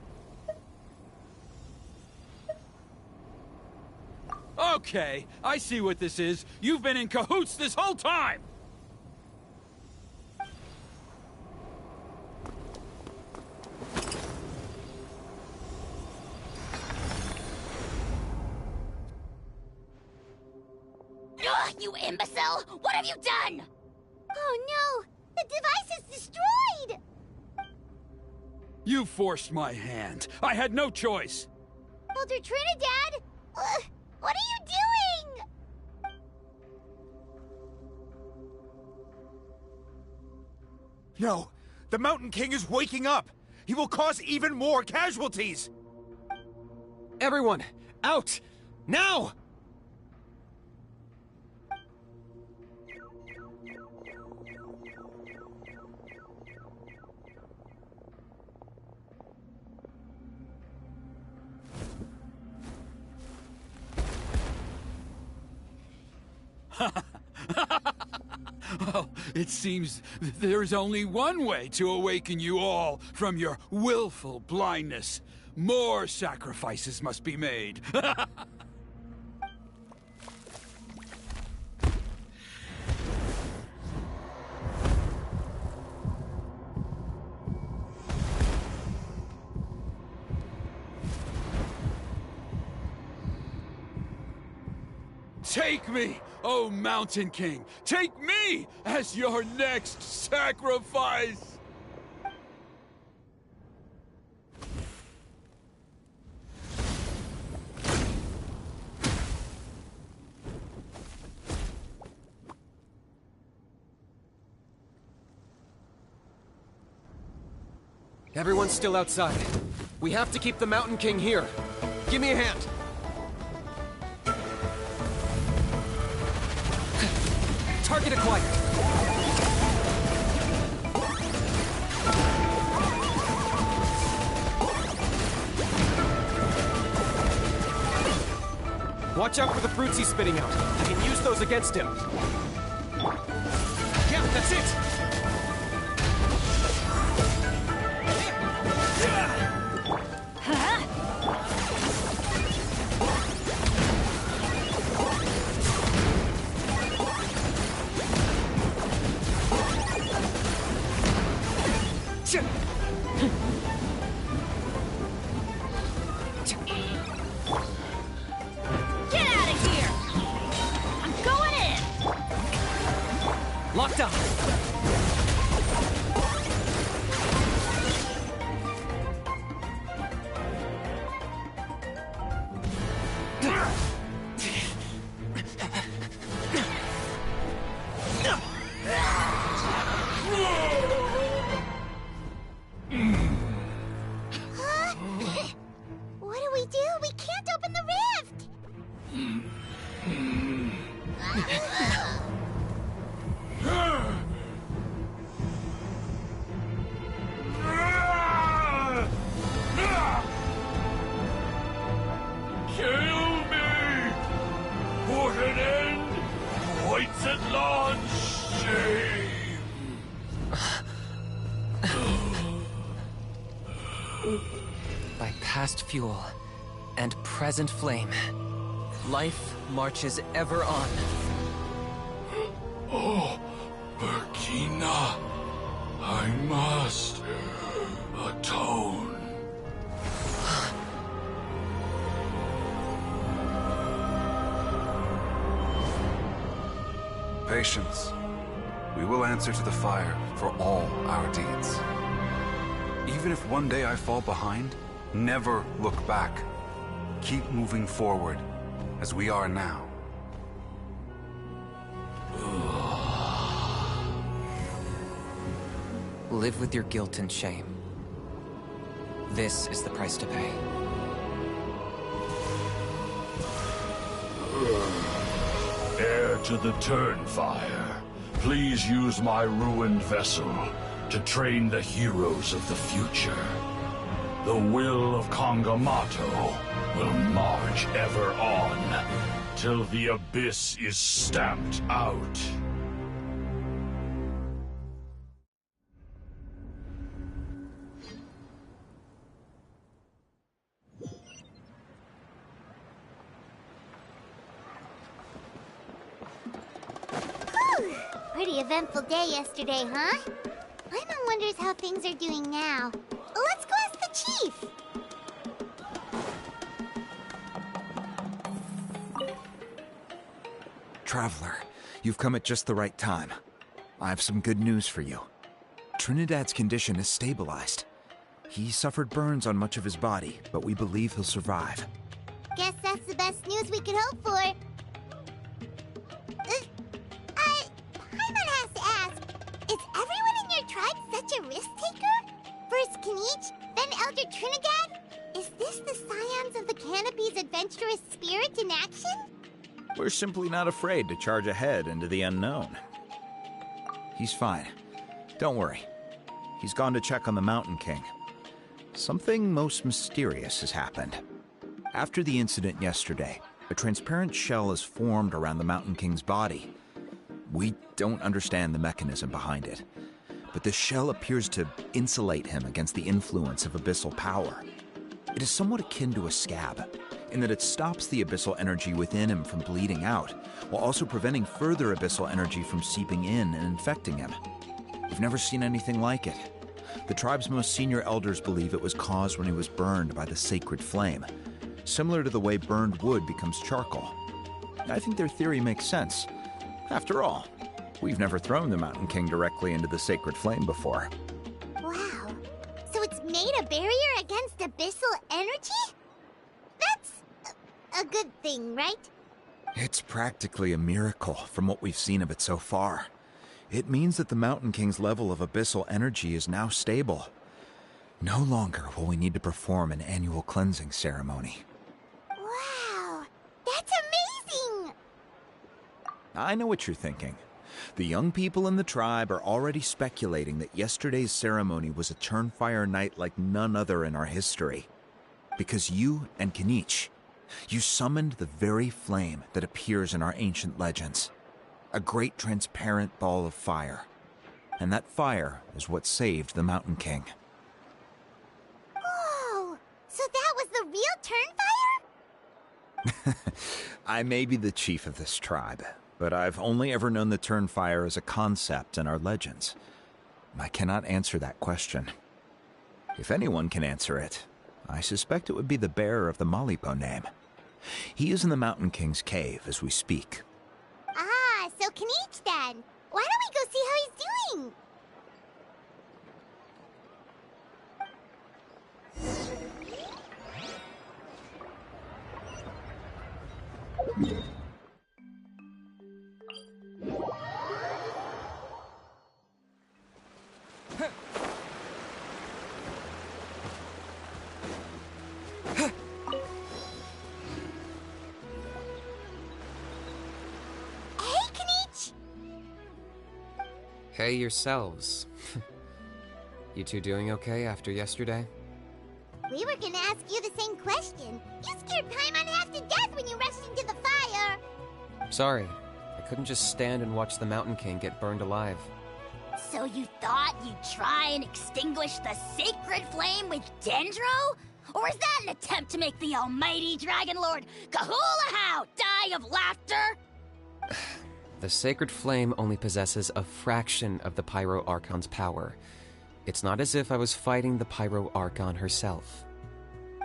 Okay, I see what this is. You've been in cahoots this whole time! Ugh, you imbecile! What have you done? Oh no! The device is destroyed! You forced my hand. I had no choice. Elder Trinidad? What are you doing? No! The Mountain King is waking up! He will cause even more casualties! Everyone, out! Now! Well, it seems there's only one way to awaken you all from your willful blindness. More sacrifices must be made. Take me, O Mountain King! Take me as your next sacrifice! Everyone's still outside. We have to keep the Mountain King here. Give me a hand. Target acquired. Watch out for the fruits he's spitting out. I can use those against him. Yeah, that's it! Get out of here! I'm going in! Locked up. What do we do? We can't open the rift! Kill me! Put an end to Huitztlan's shame! By past fuel and present flame, life marches ever on. Oh, Burkina, I must atone. Patience. We will answer to the fire for all our deeds. Even if one day I fall behind, never look back. Keep moving forward, as we are now. Live with your guilt and shame. This is the price to pay. Heir to the Turnfire, please use my ruined vessel to train the heroes of the future. The will of Kangamato will march ever on, till the abyss is stamped out. Pretty eventful day yesterday, huh? Paimon wonders how things are doing now. Let's go ask the chief! Traveler, you've come at just the right time. I have some good news for you. Trinidad's condition is stabilized. He suffered burns on much of his body, but we believe he'll survive. Guess that's the best news we could hope for. Paimon has to ask, is everyone in your tribe such a risk-taker? First Kinich, then Elder Trinidad? Is this the Scions of the Canopy's adventurous spirit in action? We're simply not afraid to charge ahead into the unknown. He's fine. Don't worry. He's gone to check on the Mountain King. Something most mysterious has happened. After the incident yesterday, a transparent shell is formed around the Mountain King's body. We don't understand the mechanism behind it, but the shell appears to insulate him against the influence of abyssal power. It is somewhat akin to a scab, in that it stops the abyssal energy within him from bleeding out, while also preventing further abyssal energy from seeping in and infecting him. We've never seen anything like it. The tribe's most senior elders believe it was caused when he was burned by the sacred flame, similar to the way burned wood becomes charcoal. I think their theory makes sense. After all, we've never thrown the Mountain King directly into the sacred flame before. Wow. So it's made a barrier against abyssal energy? That's a good thing, right? It's practically a miracle from what we've seen of it so far. It means that the Mountain King's level of abyssal energy is now stable. No longer will we need to perform an annual cleansing ceremony. Wow, that's amazing! I know what you're thinking. The young people in the tribe are already speculating that yesterday's ceremony was a Turnfire night like none other in our history. Because you and Kinich, you summoned the very flame that appears in our ancient legends. A great transparent ball of fire. And that fire is what saved the Mountain King. Whoa! So that was the real Turnfire? I may be the chief of this tribe, but I've only ever known the Turnfire as a concept in our legends. I cannot answer that question. If anyone can answer it, I suspect it would be the bearer of the Malipo name. He is in the Mountain King's cave as we speak. Ah, so Kinich then. Why don't we go see how he's doing? Hey yourselves. You two doing okay after yesterday? We were gonna ask you the same question. You scared Paimon half to death when you rushed into the fire. Sorry, I couldn't just stand and watch the Mountain King get burned alive. So you thought you'd try and extinguish the sacred flame with Dendro? Or is that an attempt to make the almighty Dragon Lord Kahulahau die of laughter? The sacred flame only possesses a fraction of the Pyro Archon's power. It's not as if I was fighting the Pyro Archon herself.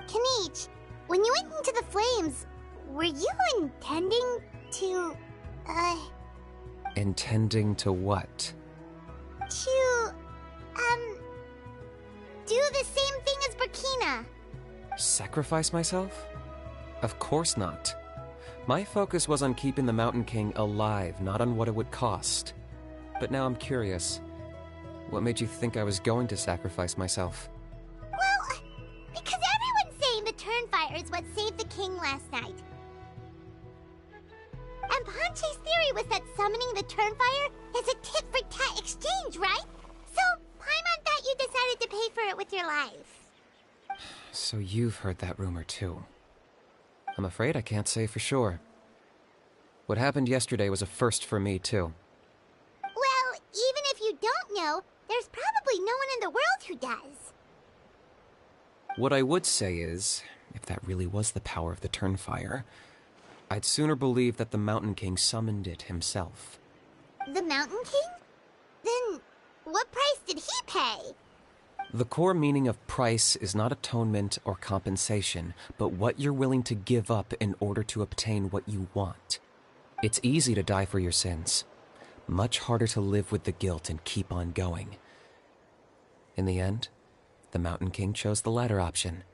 Kinich, when you went into the flames, were you intending to, Intending to what? to, do the same thing as Burkina? Sacrifice myself? Of course not. My focus was on keeping the Mountain King alive, not on what it would cost. But now I'm curious. What made you think I was going to sacrifice myself? Well, because everyone's saying the Turnfire is what saved the king last night. And Ponche's theory was that summoning the Turnfire is a tit-for-tat exchange, right? So, Paimon thought you decided to pay for it with your life. So you've heard that rumor too. I'm afraid I can't say for sure. What happened yesterday was a first for me too. Well, even if you don't know, there's probably no one in the world who does. What I would say is, if that really was the power of the Turnfire, I'd sooner believe that the Mountain King summoned it himself. The Mountain King? Then, what price did he pay? The core meaning of price is not atonement or compensation, but what you're willing to give up in order to obtain what you want. It's easy to die for your sins. Much harder to live with the guilt and keep on going. In the end, the Mountain King chose the latter option.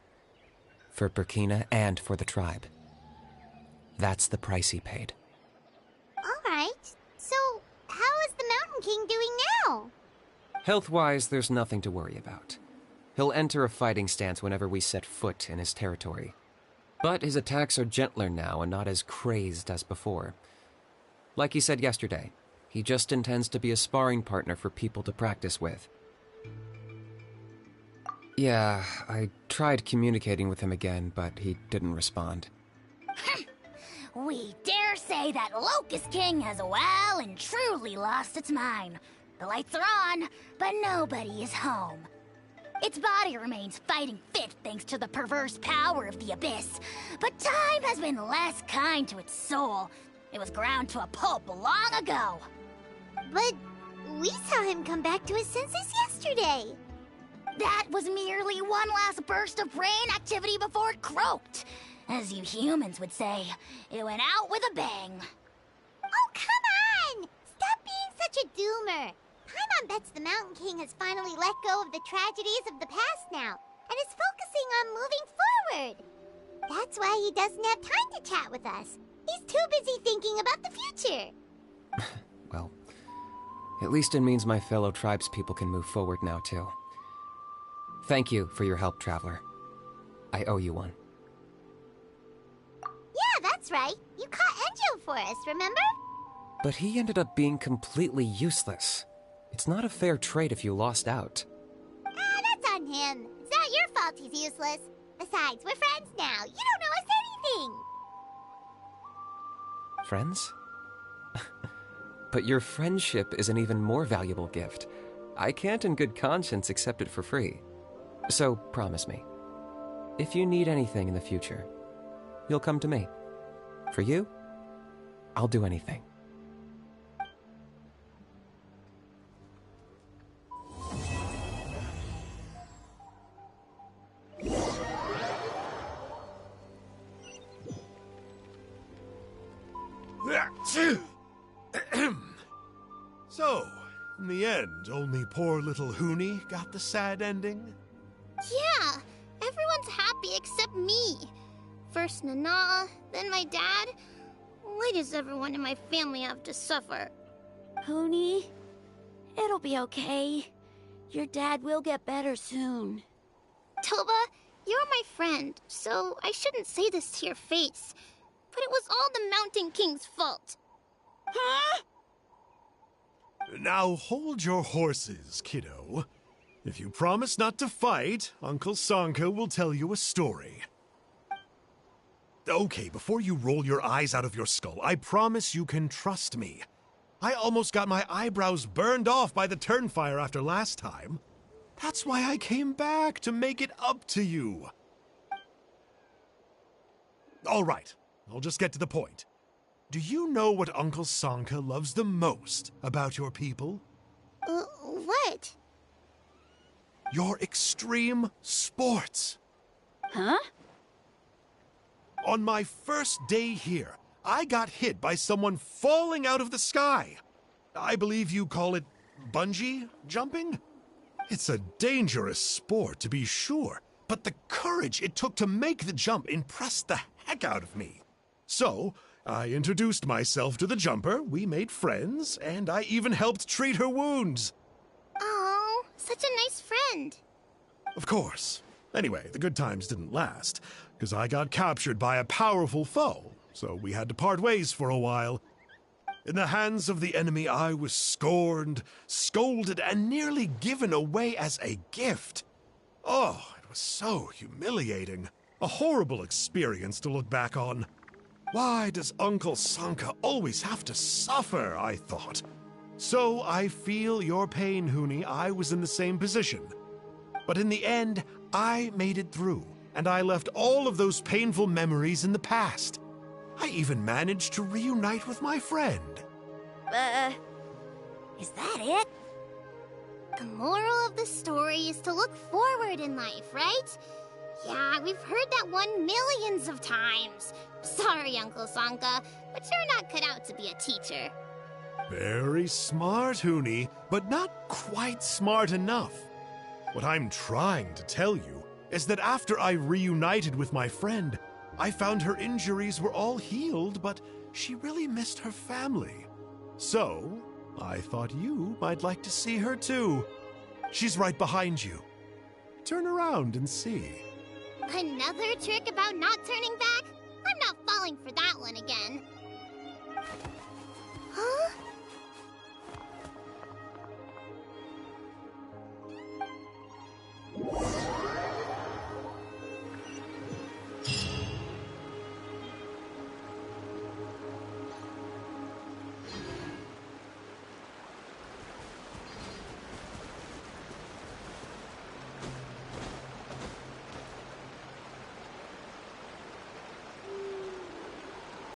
For Burkina and for the tribe. That's the price he paid. Alright, so how is the Mountain King doing now? Health-wise, there's nothing to worry about. He'll enter a fighting stance whenever we set foot in his territory. But his attacks are gentler now and not as crazed as before. Like he said yesterday, he just intends to be a sparring partner for people to practice with. Yeah, I tried communicating with him again, but he didn't respond. We dare say that Locust King has well and truly lost its mind. The lights are on, but nobody is home. Its body remains fighting fit thanks to the perverse power of the Abyss, but time has been less kind to its soul. It was ground to a pulp long ago. But we saw him come back to his senses yesterday. That was merely one last burst of brain activity before it croaked. As you humans would say, it went out with a bang. Oh, come on! Stop being such a doomer. Paimon bets the Mountain King has finally let go of the tragedies of the past now, and is focusing on moving forward. That's why he doesn't have time to chat with us. He's too busy thinking about the future. Well, at least it means my fellow tribespeople can move forward now, too. Thank you for your help, Traveler. I owe you one. Yeah, that's right. You caught Enjo for us, remember? But he ended up being completely useless. It's not a fair trade if you lost out. Ah, that's on him. It's not your fault he's useless. Besides, we're friends now. You don't owe us anything. Friends? But your friendship is an even more valuable gift. I can't in good conscience accept it for free. So promise me, if you need anything in the future, you'll come to me. For you, I'll do anything. So, in the end, only poor little Huni got the sad ending? Yeah, everyone's happy except me. First Nana, then my dad. Why does everyone in my family have to suffer? Huni, it'll be okay. Your dad will get better soon. Toba, you're my friend, so I shouldn't say this to your face. But it was all the Mountain King's fault. Huh? Now hold your horses, kiddo. If you promise not to fight, Uncle Sanka will tell you a story. Okay, before you roll your eyes out of your skull, I promise you can trust me. I almost got my eyebrows burned off by the Turnfire after last time. That's why I came back, to make it up to you. All right, I'll just get to the point. Do you know what Uncle Sanka loves the most about your people? What? Your extreme sports. Huh? On my first day here, I got hit by someone falling out of the sky. I believe you call it bungee jumping? It's a dangerous sport, to be sure, but the courage it took to make the jump impressed the heck out of me. So, I introduced myself to the jumper, we made friends, and I even helped treat her wounds. Oh, such a nice friend. Of course. Anyway, the good times didn't last, because I got captured by a powerful foe, so we had to part ways for a while. In the hands of the enemy, I was scorned, scolded, and nearly given away as a gift. Oh, it was so humiliating. A horrible experience to look back on. Why does Uncle Sanka always have to suffer, I thought. So I feel your pain, Huni. I was in the same position. But in the end, I made it through, and I left all of those painful memories in the past. I even managed to reunite with my friend. Is that it? The moral of the story is to look forward in life, right? Yeah, we've heard that one millions of times. Sorry, Uncle Sanka, but you're not cut out to be a teacher. Very smart, Huni, but not quite smart enough. What I'm trying to tell you is that after I reunited with my friend, I found her injuries were all healed, but she really missed her family. So, I thought you might like to see her too. She's right behind you. Turn around and see. Another trick about not turning back? I'm not falling for that one again. Huh?